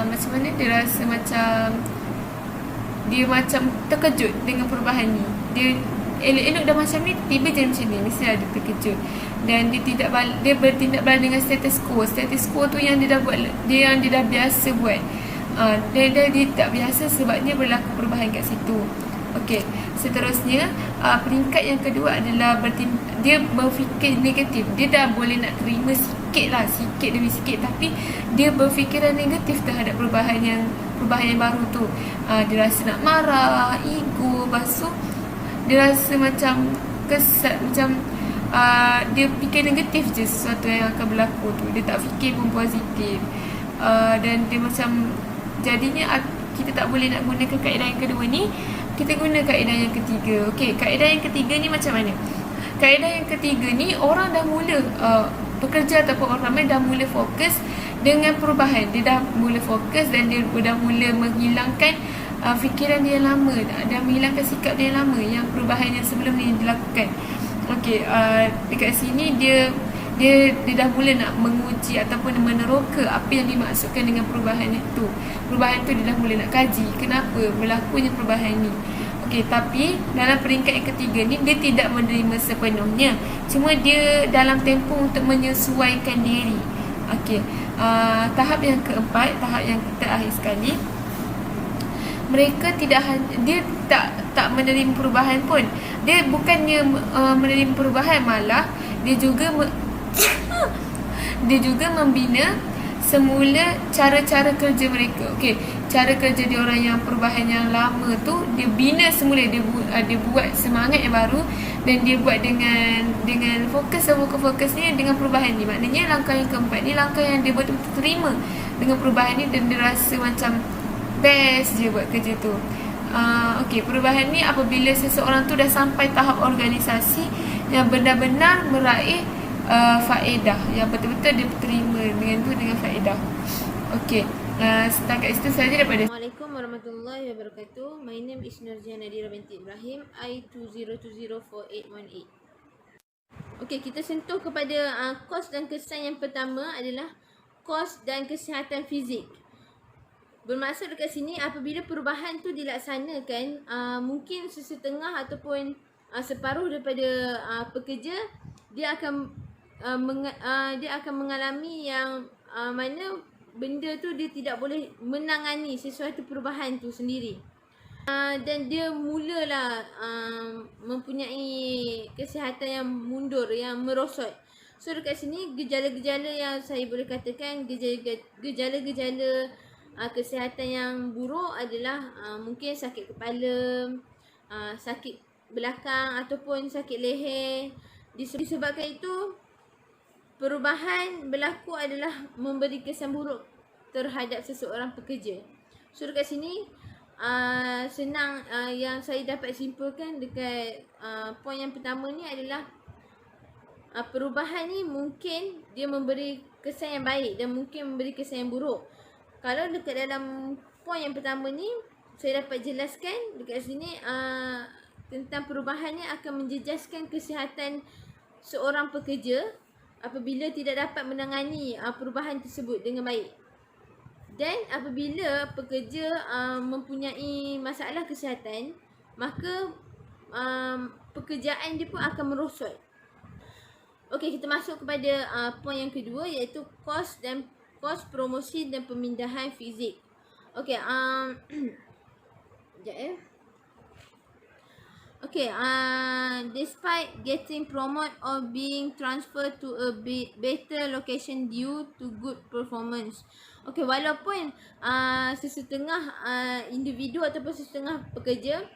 macam mana, dia rasa macam dia macam terkejut dengan perubahan ni. Dia elok-elok dah macam ni, tiba je macam ni, mesti ada terkejut. Dan dia bertindak balik dengan status quo. Status quo tu yang dia dah biasa buat. Dia tak biasa sebabnya berlaku perubahan kat situ. Okey, seterusnya peringkat yang kedua adalah dia berfikir negatif. Dia dah boleh nak terima sikit demi sikit, tapi dia berfikiran negatif terhadap perubahan yang baru tu. Dia rasa nak marah, ego, lepas tu dia rasa macam kesat, macam dia fikir negatif je sesuatu yang akan berlaku tu. Dia tak fikir pun positif. Dan dia macam, jadinya kita tak boleh nak gunakan kaedah yang kedua ni, kita guna kaedah yang ketiga. Okey, kaedah yang ketiga ni macam mana? Kaedah yang ketiga ni, orang dah mula pekerja ataupun orang ramai dah mula fokus dengan perubahan. Dia dah mula fokus dan dia dah mula menghilangkan fikiran dia yang lama, dah menghilangkan sikap dia yang lama, yang perubahan yang sebelum ni dilakukan. Okey, dekat sini dia dah mula nak menguji ataupun meneroka apa yang dimaksudkan dengan perubahan itu. Perubahan tu dia dah mula nak kaji kenapa berlakunya perubahan ni. Okey, tapi dalam peringkat yang ketiga ni dia tidak menerima sepenuhnya. Cuma dia dalam tempoh untuk menyesuaikan diri. Okey, tahap yang keempat, tahap yang terakhir sekali, mereka dia tak menerima perubahan pun. Dia bukannya menerima perubahan, malah dia juga membina semula cara-cara kerja mereka. Okey, cara kerja dia orang yang perubahan yang lama tu dia bina semula, dia buat semangat yang baru dan dia buat dengan fokus ni dengan perubahan ni. Maknanya langkah yang keempat ni langkah yang dia betul-betul terima dengan perubahan ni dan dia rasa macam best je buat kerja tu. Okey, perubahan ni apabila seseorang tu dah sampai tahap organisasi yang benar-benar meraih faedah, yang betul-betul dia terima dengan faedah. Okey, setakat itu saja daripada. Assalamualaikum warahmatullahi wabarakatuh. My name is Nurjian Nadira binti Ibrahim, I20204818. Okey, kita sentuh kepada kos dan kesan yang pertama adalah kos dan kesihatan fizik. Bermaksud dekat sini apabila perubahan tu dilaksanakan, mungkin sesetengah ataupun separuh daripada pekerja dia akan mengalami yang mana benda tu dia tidak boleh menangani sesuatu perubahan tu sendiri. Dan dia mulalah mempunyai kesihatan yang mundur, yang merosot. So dekat sini gejala-gejala yang saya boleh katakan gejala-gejala kesihatan yang buruk adalah mungkin sakit kepala, sakit belakang ataupun sakit leher. Disebabkan itu perubahan berlaku adalah memberi kesan buruk terhadap seseorang pekerja. So dekat sini senang yang saya dapat simpulkan dekat poin yang pertama ni adalah perubahan ni mungkin dia memberi kesan yang baik dan mungkin memberi kesan yang buruk. Kalau dekat dalam poin yang pertama ni saya dapat jelaskan dekat sini tentang perubahan ni akan menjejaskan kesihatan seorang pekerja apabila tidak dapat menangani perubahan tersebut dengan baik. Dan apabila pekerja mempunyai masalah kesihatan, maka pekerjaan dia pun akan merosot. Okey, kita masuk kepada poin yang kedua, iaitu kos promosi dan pemindahan fizik. Okey, sekejap ya. Okay, despite getting promoted or being transferred to a better location due to good performance. Okay, walaupun sesetengah individu ataupun sesetengah pekerja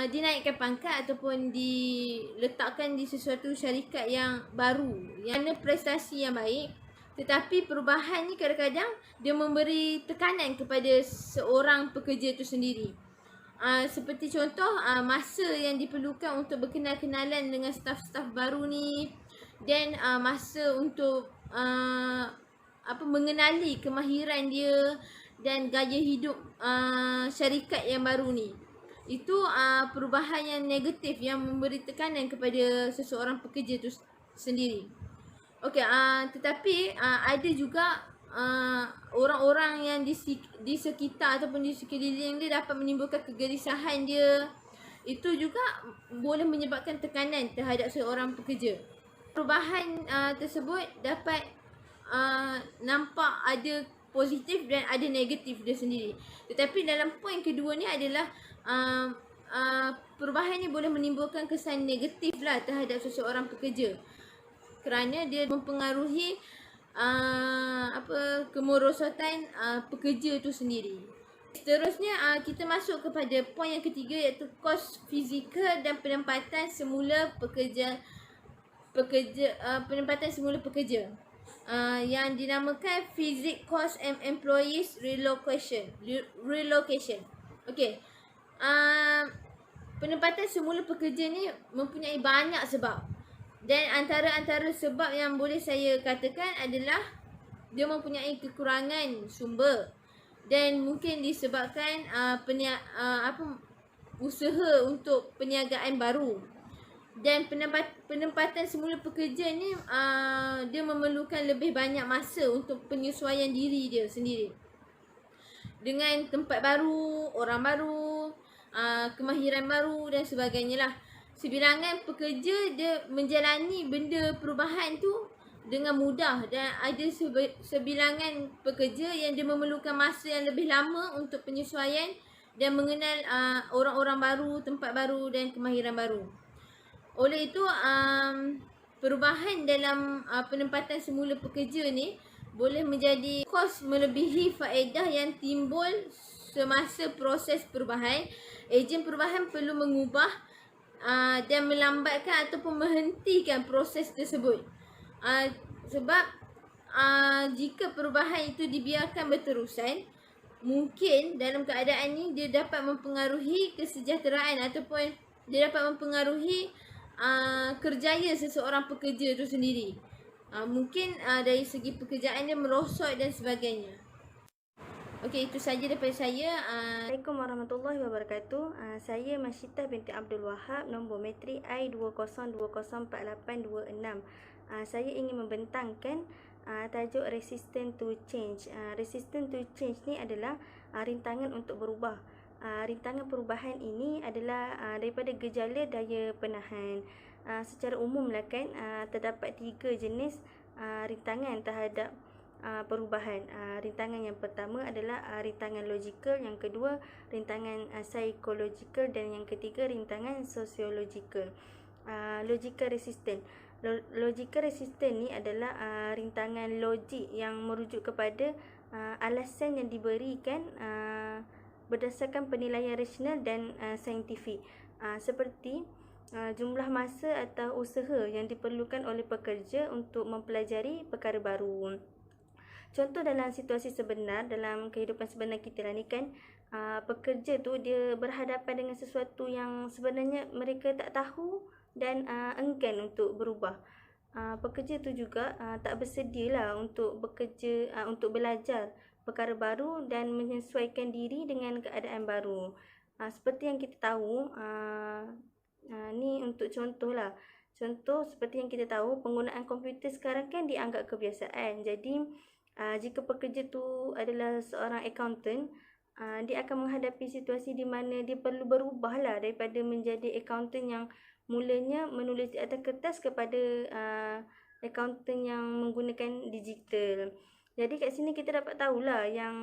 dinaikkan pangkat ataupun diletakkan di sesuatu syarikat yang baru, yang ada prestasi yang baik, tetapi perubahan ni kadang-kadang dia memberi tekanan kepada seorang pekerja itu sendiri. Seperti contoh masa yang diperlukan untuk berkenal-kenalan dengan staf-staf baru ni, dan masa untuk mengenali kemahiran dia dan gaya hidup syarikat yang baru ni. Itu perubahan yang negatif yang memberi tekanan kepada seseorang pekerja tu sendiri. Okey, tetapi ada juga orang-orang yang di sekitar ataupun di sekeliling dia dapat menimbulkan kegelisahan dia. itu juga boleh menyebabkan tekanan terhadap seorang pekerja. Perubahan tersebut dapat nampak ada positif dan ada negatif dia sendiri. Tetapi dalam poin kedua ni adalah perubahan ni boleh menimbulkan kesan negatif lah terhadap seseorang pekerja, kerana dia mempengaruhi kemerosotan pekerja tu sendiri. Seterusnya kita masuk kepada poin yang ketiga, iaitu kos fizikal dan penempatan semula penempatan semula pekerja yang dinamakan physic cost and employees relocation. Okey. Penempatan semula pekerja ni mempunyai banyak sebab. Dan antara sebab yang boleh saya katakan adalah dia mempunyai kekurangan sumber dan mungkin disebabkan usaha untuk perniagaan baru. Dan penempatan semula pekerja ni dia memerlukan lebih banyak masa untuk penyesuaian diri dia sendiri dengan tempat baru, orang baru, kemahiran baru dan sebagainya lah. Sebilangan pekerja dia menjalani benda perubahan tu dengan mudah, dan ada sebilangan pekerja yang dia memerlukan masa yang lebih lama untuk penyesuaian dan mengenal orang-orang baru, tempat baru dan kemahiran baru. Oleh itu, perubahan dalam penempatan semula pekerja ni boleh menjadi kos melebihi faedah yang timbul semasa proses perubahan. Ejen perubahan perlu mengubah dan melambatkan ataupun menghentikan proses tersebut. Sebab jika perubahan itu dibiarkan berterusan, mungkin dalam keadaan ini dia dapat mempengaruhi kesejahteraan ataupun dia dapat mempengaruhi kerjaya seseorang pekerja itu sendiri. Mungkin dari segi pekerjaan dia merosot dan sebagainya. Okey, itu saja daripada saya. Assalamualaikum warahmatullahi wabarakatuh. Saya Masyitah binti Abdul Wahab, nombor matrik I20204826. Saya ingin membentangkan tajuk resistant to change. Resistant to change ni adalah rintangan untuk berubah. Rintangan perubahan ini adalah daripada gejala daya penahan. Secara umumlah kan terdapat 3 jenis rintangan terhadap perubahan. Rintangan yang pertama adalah rintangan logikal, yang kedua rintangan psikologikal dan yang ketiga rintangan sosiologikal. Logical resistant. Logical resistant ni adalah rintangan logik yang merujuk kepada alasan yang diberikan berdasarkan penilaian rasional dan saintifik, seperti jumlah masa atau usaha yang diperlukan oleh pekerja untuk mempelajari perkara baru. Contoh dalam situasi sebenar, dalam kehidupan sebenar kita lah ni kan, pekerja tu dia berhadapan dengan sesuatu yang sebenarnya mereka tak tahu dan enggan untuk berubah. Pekerja tu juga tak bersedialah untuk bekerja, untuk belajar perkara baru dan menyesuaikan diri dengan keadaan baru. Seperti yang kita tahu, ni untuk contoh lah. Contoh seperti yang kita tahu, penggunaan komputer sekarang kan dianggap kebiasaan. Jadi jika pekerja tu adalah seorang accountant, dia akan menghadapi situasi di mana dia perlu berubah lah daripada menjadi accountant yang mulanya menulis di atas kertas kepada accountant yang menggunakan digital. Jadi kat sini kita dapat tahulah yang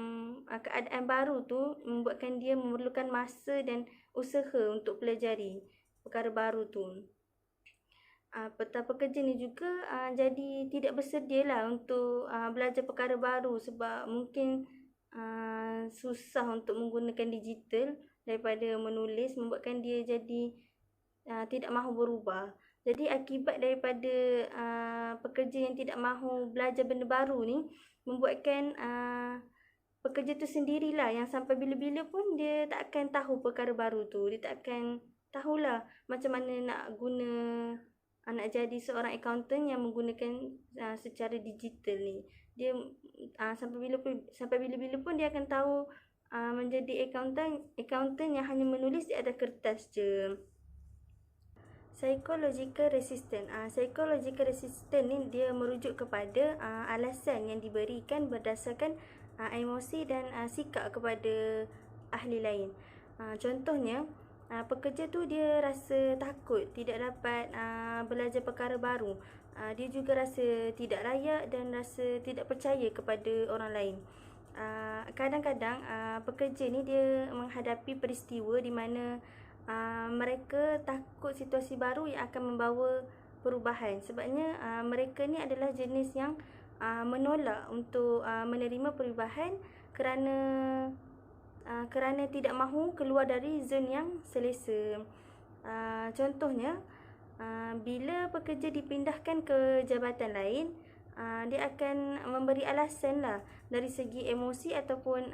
keadaan baru tu membuatkan dia memerlukan masa dan usaha untuk pelajari perkara baru tu. Pekerja ni juga jadi tidak bersedialah untuk belajar perkara baru sebab mungkin susah untuk menggunakan digital daripada menulis, membuatkan dia jadi tidak mahu berubah. Jadi akibat daripada pekerja yang tidak mahu belajar benda baru ni membuatkan pekerja tu sendirilah yang sampai bila-bila pun dia tak akan tahu perkara baru tu. Dia tak akan tahulah macam mana nak guna, nak jadi seorang accountant yang menggunakan secara digital ni. Dia sampai bila-bila pun dia akan tahu menjadi accountant yang hanya menulis di atas kertas je. Psychological resistant. Psychological resistant ni dia merujuk kepada alasan yang diberikan berdasarkan emosi dan sikap kepada ahli lain. Contohnya, pekerja tu dia rasa takut, tidak dapat belajar perkara baru. Dia juga rasa tidak layak dan rasa tidak percaya kepada orang lain. Kadang-kadang pekerja ni dia menghadapi peristiwa di mana mereka takut situasi baru yang akan membawa perubahan. Sebabnya mereka ni adalah jenis yang menolak untuk menerima perubahan kerana tidak mahu keluar dari zon yang selesa. Contohnya, bila pekerja dipindahkan ke jabatan lain, dia akan memberi alasan lah dari segi emosi ataupun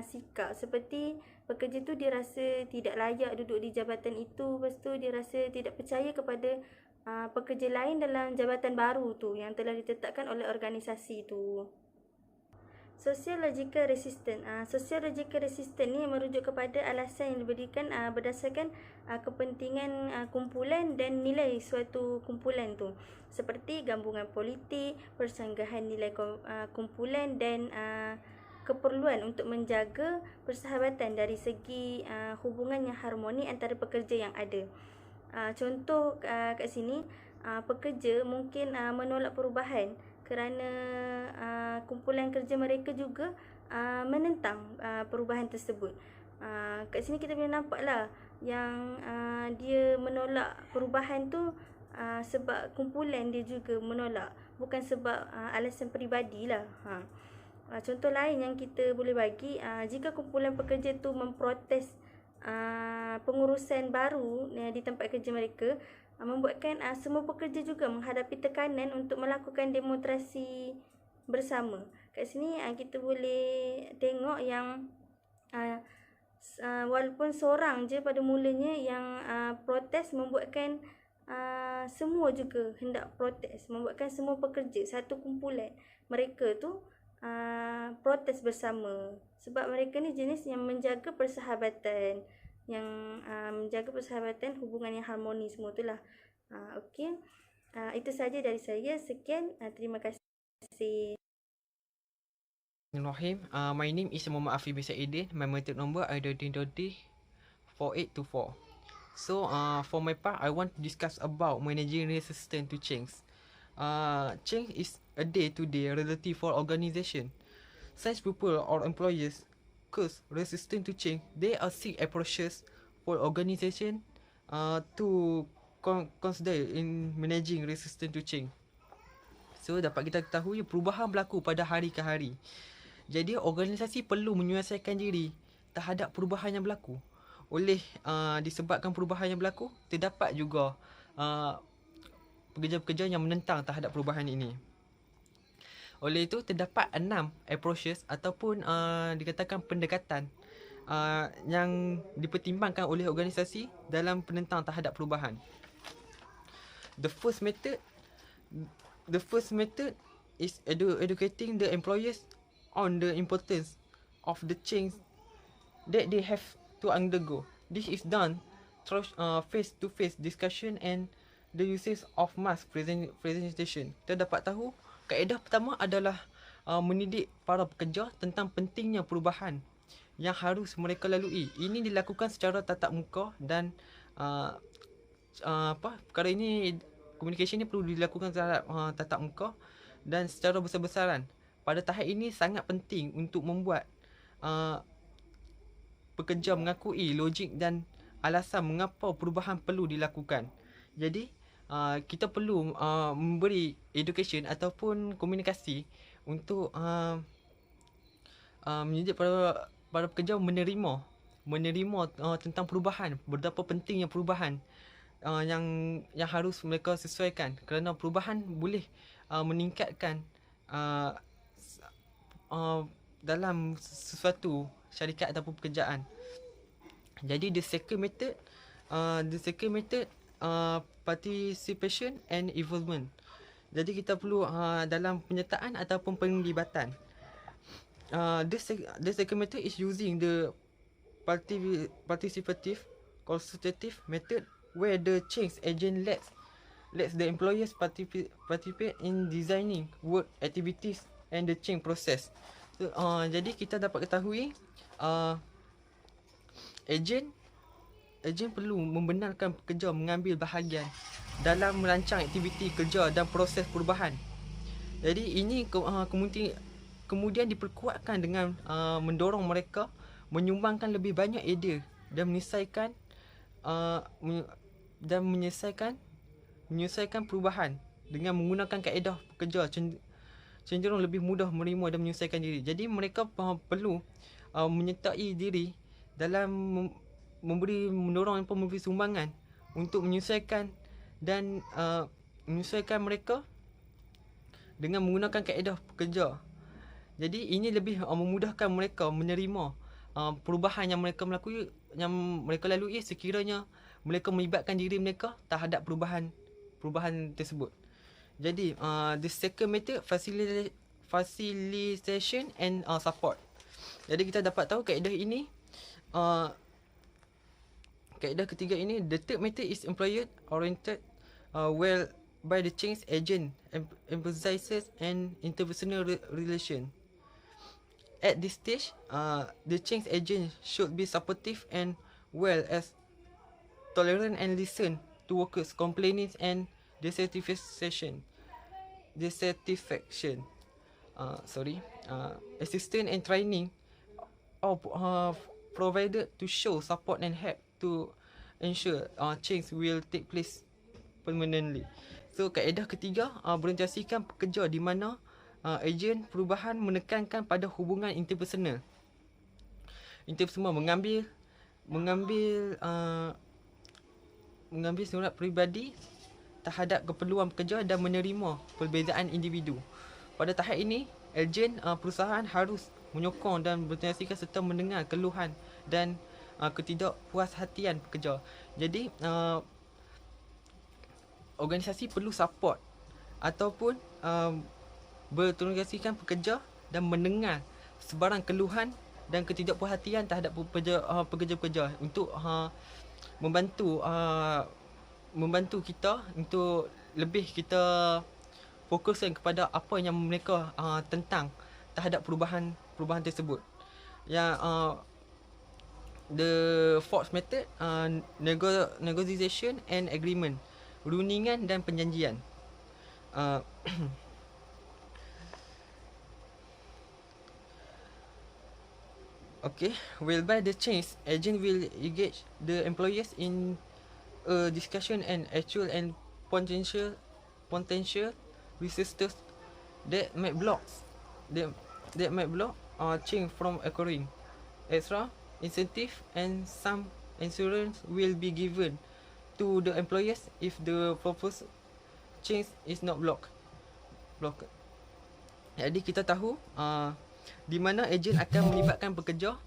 sikap. Seperti pekerja tu dia rasa tidak layak duduk di jabatan itu, lepas tu dia rasa tidak percaya kepada pekerja lain dalam jabatan baru tu yang telah ditetapkan oleh organisasi tu. Sociological resistance. Sociological resistance ni merujuk kepada alasan yang diberikan berdasarkan kepentingan kumpulan dan nilai suatu kumpulan tu, seperti gabungan politik, persanggahan nilai kumpulan dan keperluan untuk menjaga persahabatan dari segi hubungan yang harmoni antara pekerja yang ada. Contoh kat sini, pekerja mungkin menolak perubahan kerana kumpulan kerja mereka juga menentang perubahan tersebut. Kat sini kita boleh nampak lah yang dia menolak perubahan tu sebab kumpulan dia juga menolak, bukan sebab alasan peribadi lah. Contoh lain yang kita boleh bagi, jika kumpulan pekerja tu memprotes pengurusan baru di tempat kerja mereka, membuatkan semua pekerja juga menghadapi tekanan untuk melakukan demonstrasi bersama. Kat sini kita boleh tengok yang walaupun seorang je pada mulanya yang protes, membuatkan semua juga hendak protes, membuatkan semua pekerja satu kumpulan mereka tu protes bersama, sebab mereka ni jenis yang menjaga persahabatan, hubungan yang harmoni semua tu lah. Okey, itu saja dari saya. Sekian, terima kasih. Bismillahirrahmanirrahim. My name is Muhammad Afif bin Saidin. My method number IDD 4824. So for my part, I want to discuss about managing resistance to change. Change is a day-to-day reality for organization. Such people or employers cause resistant to change. They are seek approaches for organization to consider in managing resistant to change. So dapat kita ketahui perubahan berlaku pada hari ke hari. Jadi organisasi perlu menyesuaikan diri terhadap perubahan yang berlaku. Oleh disebabkan perubahan yang berlaku, terdapat juga pekerja-pekerja yang menentang terhadap perubahan ini. Oleh itu terdapat 6 approaches ataupun dikatakan pendekatan yang dipertimbangkan oleh organisasi dalam penentang terhadap perubahan. The first method is educating the employees on the importance of the change that they have to undergo. This is done through face-to-face discussion and the usage of mass presentation. Kita dapat tahu kaedah pertama adalah mendidik para pekerja tentang pentingnya perubahan yang harus mereka lalui. Ini dilakukan secara tatap muka dan perkara ini, communication ni perlu dilakukan secara tatap muka dan secara besar-besaran. Pada tahap ini sangat penting untuk membuat pekerja mengakui logik dan alasan mengapa perubahan perlu dilakukan. Jadi kita perlu memberi education ataupun komunikasi untuk mendidik para pekerja menerima tentang perubahan, betapa pentingnya perubahan yang harus mereka sesuaikan, kerana perubahan boleh meningkatkan dalam sesuatu syarikat ataupun pekerjaan. Jadi the second method participation and involvement. Jadi kita perlu dalam penyertaan ataupun penglibatan. The second method is using the participative consultative method, where the change agent lets the employers participate in designing work activities and the change process. So, jadi kita dapat ketahui agent ejen perlu membenarkan pekerja mengambil bahagian dalam merancang aktiviti kerja dan proses perubahan. Jadi ini kemudian diperkuatkan dengan mendorong mereka menyumbangkan lebih banyak idea dan menyelesaikan perubahan dengan menggunakan kaedah pekerja cenderung lebih mudah menerima dan menyelesaikan diri. Jadi mereka perlu menyertai diri dalam memberi sumbangan untuk menyesuaikan mereka dengan menggunakan kaedah pekerja. Jadi ini lebih memudahkan mereka menerima perubahan yang mereka lalui sekiranya mereka melibatkan diri mereka terhadap perubahan tersebut. Jadi the second method, facilitation and support. Jadi kita dapat tahu kaedah ini, kaedah ketiga ini, the third method is employer oriented, well by the change agent emphasizes an interpersonal relation. At this stage, the change agent should be supportive and well as tolerant and listen to workers' complaints and dissatisfaction. Assistance and training are provided to show support and help to ensure change will take place permanently. So kaedah ketiga, berorientasikan pekerja di mana ejen perubahan menekankan pada hubungan interpersonal. Mengambil surat peribadi terhadap keperluan pekerja dan menerima perbezaan individu. Pada tahap ini, ejen perusahaan harus menyokong dan berorientasikan serta mendengar keluhan dan ketidakpuashatian pekerja. Jadi organisasi perlu support ataupun berorientasikan pekerja dan mendengar sebarang keluhan dan ketidakpuashatian terhadap pekerja-pekerja untuk membantu kita untuk lebih kita fokuskan kepada apa yang mereka tentang terhadap perubahan tersebut. Yang the fourth method, negotiation and agreement, rundingan dan perjanjian. Okay, whereby the change agent will engage the employers in a discussion and actual and potential resistors that might block change from occurring. Extra incentive and some insurance will be given to the employers if the proposed change is not blocked. Jadi kita tahu di mana ejen akan melibatkan pekerja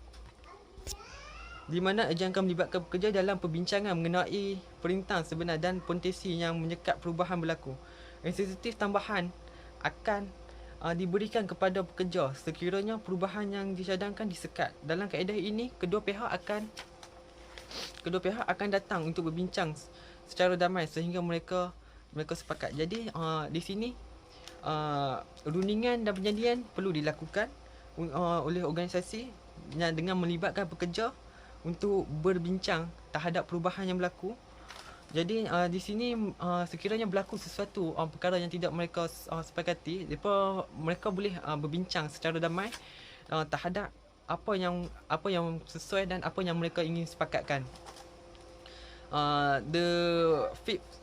dalam perbincangan mengenai perintah sebenar dan potensi yang menyekat perubahan berlaku. Insentif tambahan akan diberikan kepada pekerja sekiranya perubahan yang dicadangkan disekat. Dalam kaedah ini, kedua pihak akan datang untuk berbincang secara damai sehingga mereka sepakat. Jadi di sini rundingan dan perjanjian perlu dilakukan oleh organisasi dengan melibatkan pekerja untuk berbincang terhadap perubahan yang berlaku. Jadi di sini sekiranya berlaku sesuatu perkara yang tidak mereka sepakati, mereka boleh berbincang secara damai terhadap apa yang sesuai dan apa yang mereka ingin sepakatkan. The fifth,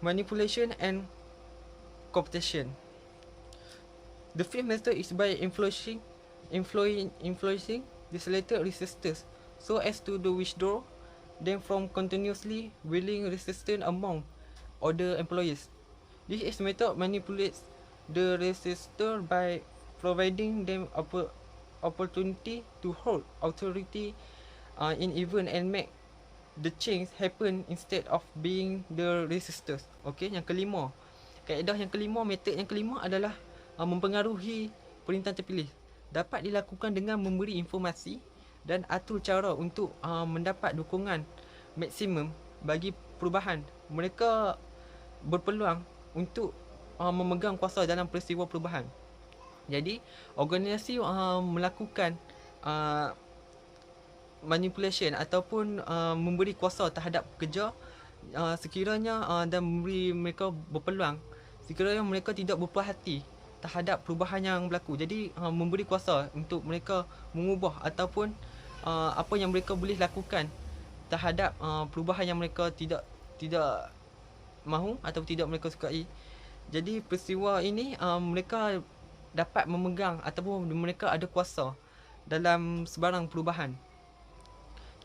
manipulation and competition. The fifth method is by influencing the selected resistors so as to withdraw them from continuously willing resistance among other employees. This method manipulates the resistor by providing them opportunity to hold authority in event and make the change happen instead of being the resistors. Okay, yang kelima. Metod yang kelima adalah mempengaruhi perintah terpilih. Dapat dilakukan dengan memberi informasi dan atur cara untuk mendapat dukungan maksimum bagi perubahan. Mereka berpeluang untuk memegang kuasa dalam peristiwa perubahan. Jadi, organisasi melakukan manipulation ataupun memberi kuasa terhadap pekerja sekiranya dan memberi mereka berpeluang sekiranya mereka tidak berpuas hati terhadap perubahan yang berlaku. Jadi memberi kuasa untuk mereka mengubah ataupun apa yang mereka boleh lakukan terhadap perubahan yang mereka tidak mahu atau tidak mereka sukai. Jadi peristiwa ini mereka dapat memegang ataupun mereka ada kuasa dalam sebarang perubahan.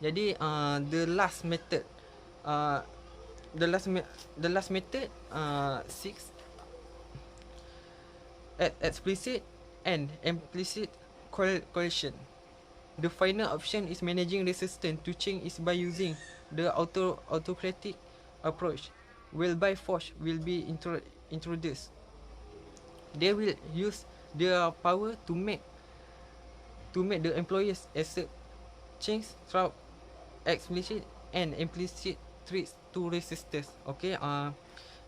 Jadi the last method six explicit and implicit coercion. The final option is managing resistance to change is by using the autocratic approach, whereby force will be introduced. They will use their power to make the employers accept change through explicit and implicit threats to resistance. Okay,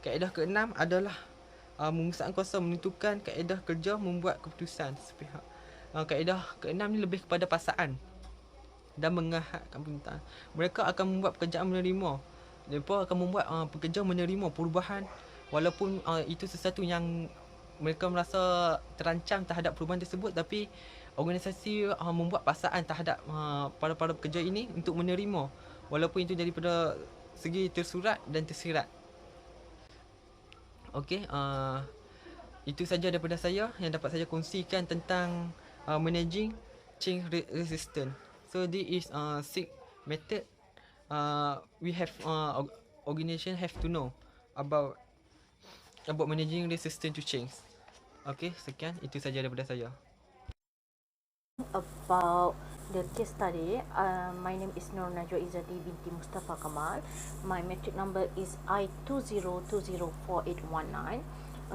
kaedah ke-6 adalah memusatkan kuasa menentukan kaedah kerja membuat keputusan sepihak. Kaedah ke-6 ni lebih kepada paksaan dan mengahadkan permintaan. Mereka akan membuat pekerjaan menerima. Mereka akan membuat pekerja menerima perubahan walaupun itu sesuatu yang mereka merasa terancam terhadap perubahan tersebut, tapi organisasi membuat paksaan terhadap para pekerja ini untuk menerima walaupun itu daripada segi tersurat dan tersirat. Okey, itu saja daripada saya yang dapat saya kongsikan tentang managing change resistance. So this is six method we have organization have to know about managing resistance to change. Okey, sekian itu saja daripada saya. About the case study, my name is Nur Najwa Izzati binti Mustafa Kamal. My metric number is I20204819.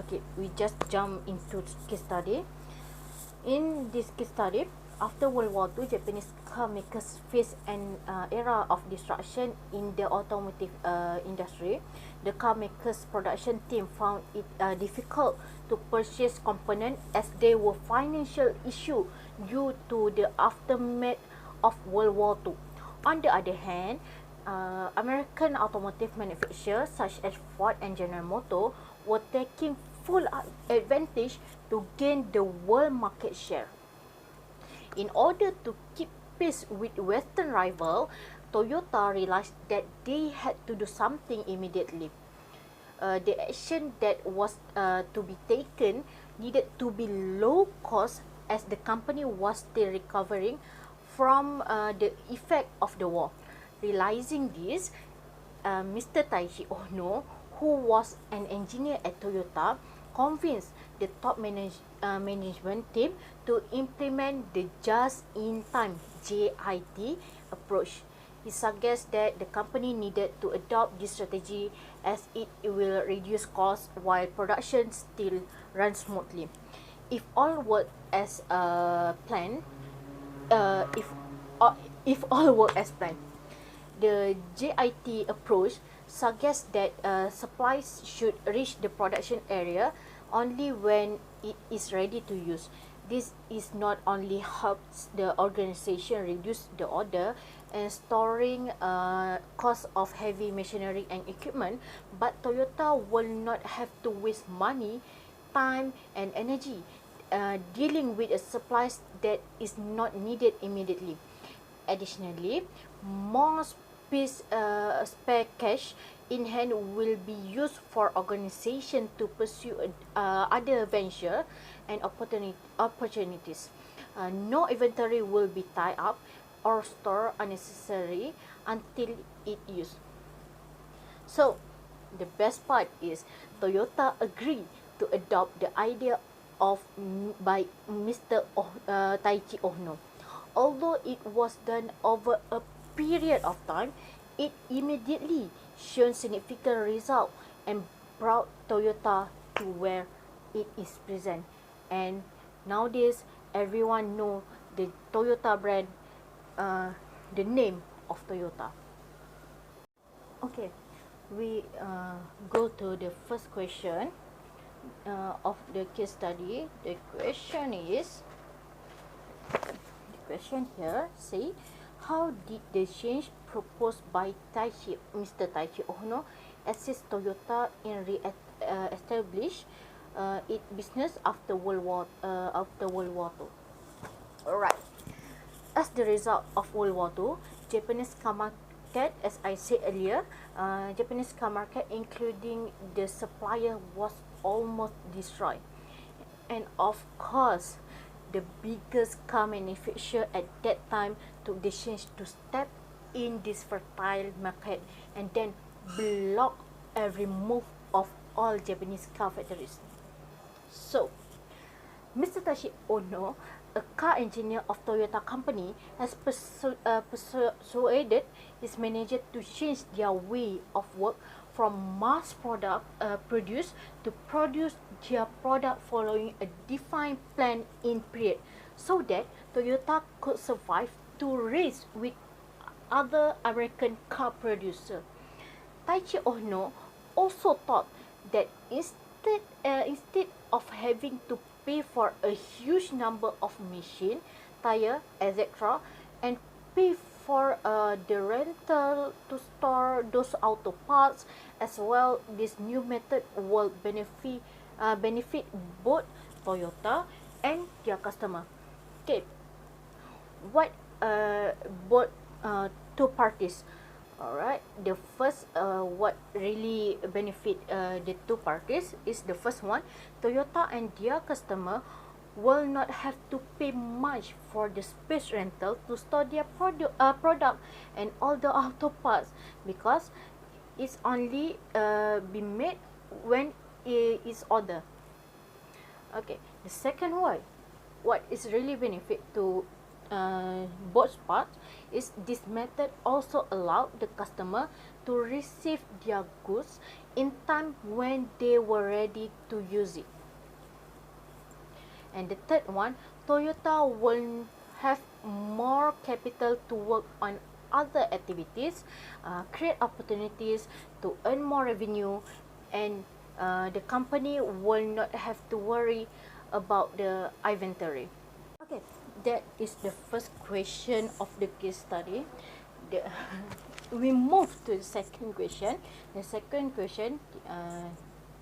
Okay, we just jump into case study. In this case study, after World War II, Japanese car makers faced an era of disruption in the automotive industry. The car makers' production team found it difficult to purchase components as there were financial issues due to the aftermath of World War II. On the other hand, American automotive manufacturers such as Ford and General Motors were taking full advantage to gain the world market share. In order to keep pace with Western rival, Toyota realized that they had to do something immediately. The action that was to be taken needed to be low cost as the company was still recovering from the effect of the war. Realizing this, Mr. Taichi Ohno, who was an engineer at Toyota, convinced the top management team to implement the just-in-time JIT approach. He suggests that the company needed to adopt this strategy as it will reduce costs while production still runs smoothly. If all worked as planned, if all worked as planned, the JIT approach suggests that supplies should reach the production area only when it is ready to use. This is not only helps the organization reduce the order and storing cost of heavy machinery and equipment, but Toyota will not have to waste money, time and energy dealing with a supplies that is not needed immediately. Additionally, more spare cash in hand will be used for organization to pursue other venture and opportunities. No inventory will be tied up or stored unnecessarily until it used. So, the best part is Toyota agreed to adopt the idea of by Mr. Taichi Ohno. Although it was done over a period of time, it immediately shown significant result and brought Toyota to where it is present. And nowadays, everyone know the Toyota brand, the name of Toyota. Okay, we go to the first question of the case study. The question is, the question here say, How did the change proposed by Mr. Taichi Ohno assist Toyota in re-establish its business after World War II? Alright. As the result of World War II, Japanese car market, as I said earlier, Japanese car market, including the supplier, was almost destroyed. And of course, the biggest car manufacturer at that time took the chance to step in this fertile market and then block every move of all Japanese car factories. So, Mr. Taichi Ohno, a car engineer of Toyota company, has persuaded his manager to change their way of work from mass produce to produce their product following a defined plan in period, so that Toyota could survive to race with other American car producers. Taichi Ohno also thought that instead of having to pay for a huge number of machine, tire, etc., and pay for the rental to store those auto parts as well, this new method will benefit both Toyota and their customer. Okay, what both two parties. Alright, the first what really benefit the two parties is the first one. Toyota and their customer will not have to pay much for the space rental to store their product and all the auto parts, because it's only be made when it is ordered. Okay, the second one, what is really benefit to both parts is this method also allowed the customer to receive their goods in time when they were ready to use it. And the third one, Toyota will have more capital to work on other activities, create opportunities to earn more revenue, and the company will not have to worry about the inventory. Okay, that is the first question of the case study. We move to the second question. The second question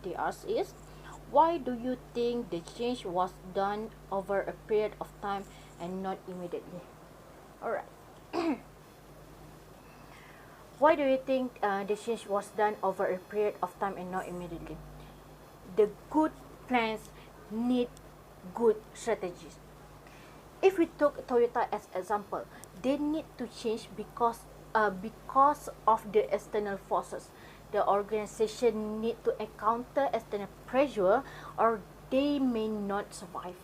they ask is, why do you think the change was done over a period of time and not immediately? Alright. Why do you think the change was done over a period of time and not immediately? The good plans need good strategies. If we took Toyota as example, they need to change because of the external forces. The organization need to encounter external pressure or they may not survive.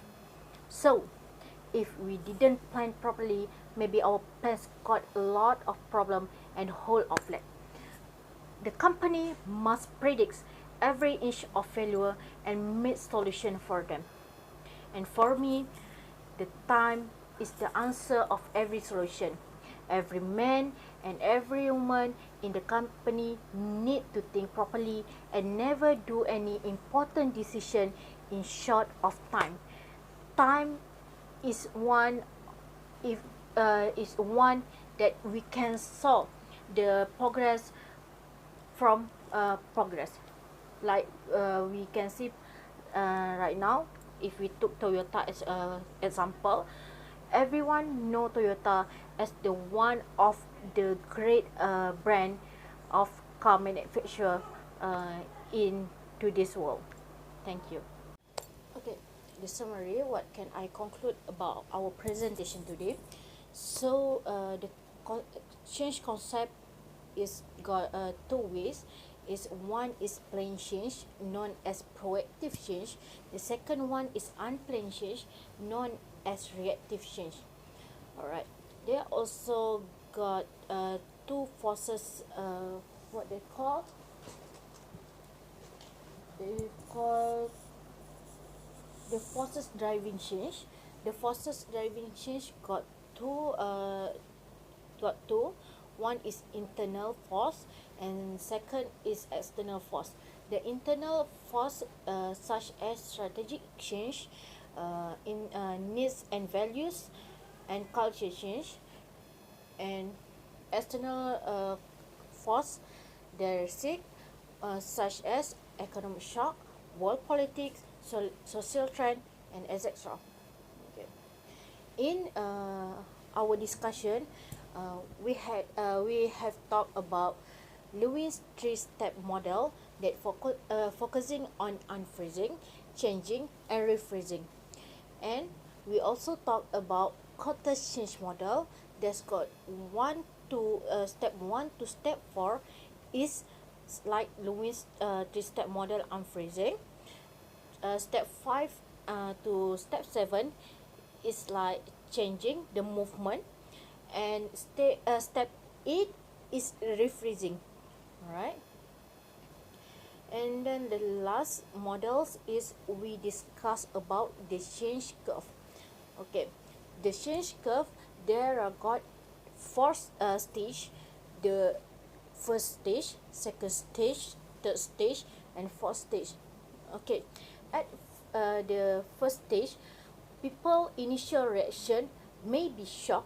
So, if we didn't plan properly, maybe our plans got a lot of problem and whole of flat. The company must predict every inch of failure and make solution for them. And for me, the time is the answer of every solution. Every man and every woman in the company need to think properly and never do any important decision in short of time. Time is one that we can solve the progress from progress. Like we can see right now, if we took Toyota as an example, everyone know Toyota as the one of the great brand of car manufacturer in today's world. Thank you. Okay, the summary, what can I conclude about our presentation today? So the change concept is got two ways. One is planned change, known as proactive change. The second one is unplanned change, known as reactive change. Alright, they also got two forces, what they call the forces driving change. The forces driving change got two. One is internal force and second is external force. The internal force such as strategic change, in needs and values, and culture change. and external force that are sick, such as economic shock, world politics, social trend, and etc. Okay. In our discussion, we have talked about Lewis three-step model that focusing on unfreezing, changing, and refreezing. And we also talked about Kotter's change model that's got step 1 to step 4 is like Lewis three-step model unfreezing. Step 5 to step 7 is like changing the movement, and step 8 is refreezing. Alright, and then the last models is we discuss about the change curve. Okay, the change curve, there are got 4 stage: the first stage, second stage, third stage, and fourth stage. Okay, at the first stage, people initial reaction may be shock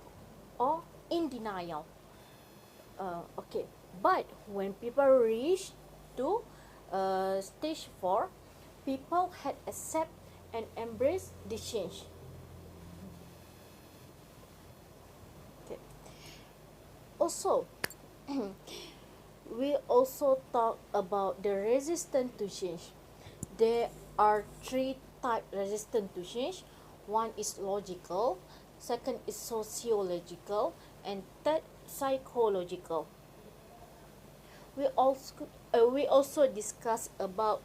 or in denial. Okay, but when people reach to stage 4, people had accept and embrace the change. Okay. Also, we also talk about the resistance to change. There are 3 type resistant to change. One is logical, second is sociological, and third psychological. We also discuss about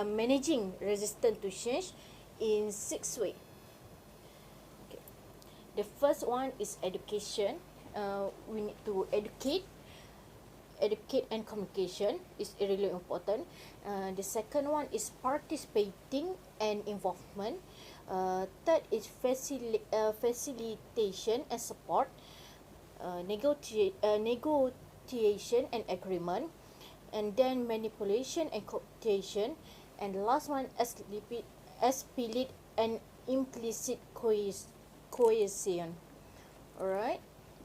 managing resistance to change in 6 ways. Okay. The first one is education. We need to educate and communication is really important. The second one is participating and involvement. Third is facilitation and support. Negotiation and agreement, and then manipulation and cooptation, and the last one explicit and implicit coercion. Alright,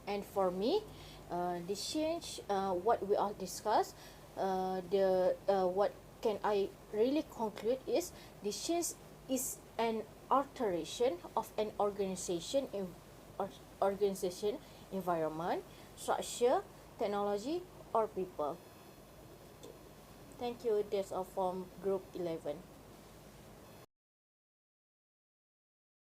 and for me, the change what we all discussed, what can I really conclude is the change is an alteration of an organization environment, structure, technology, or people. Thank you. That's all from group 11.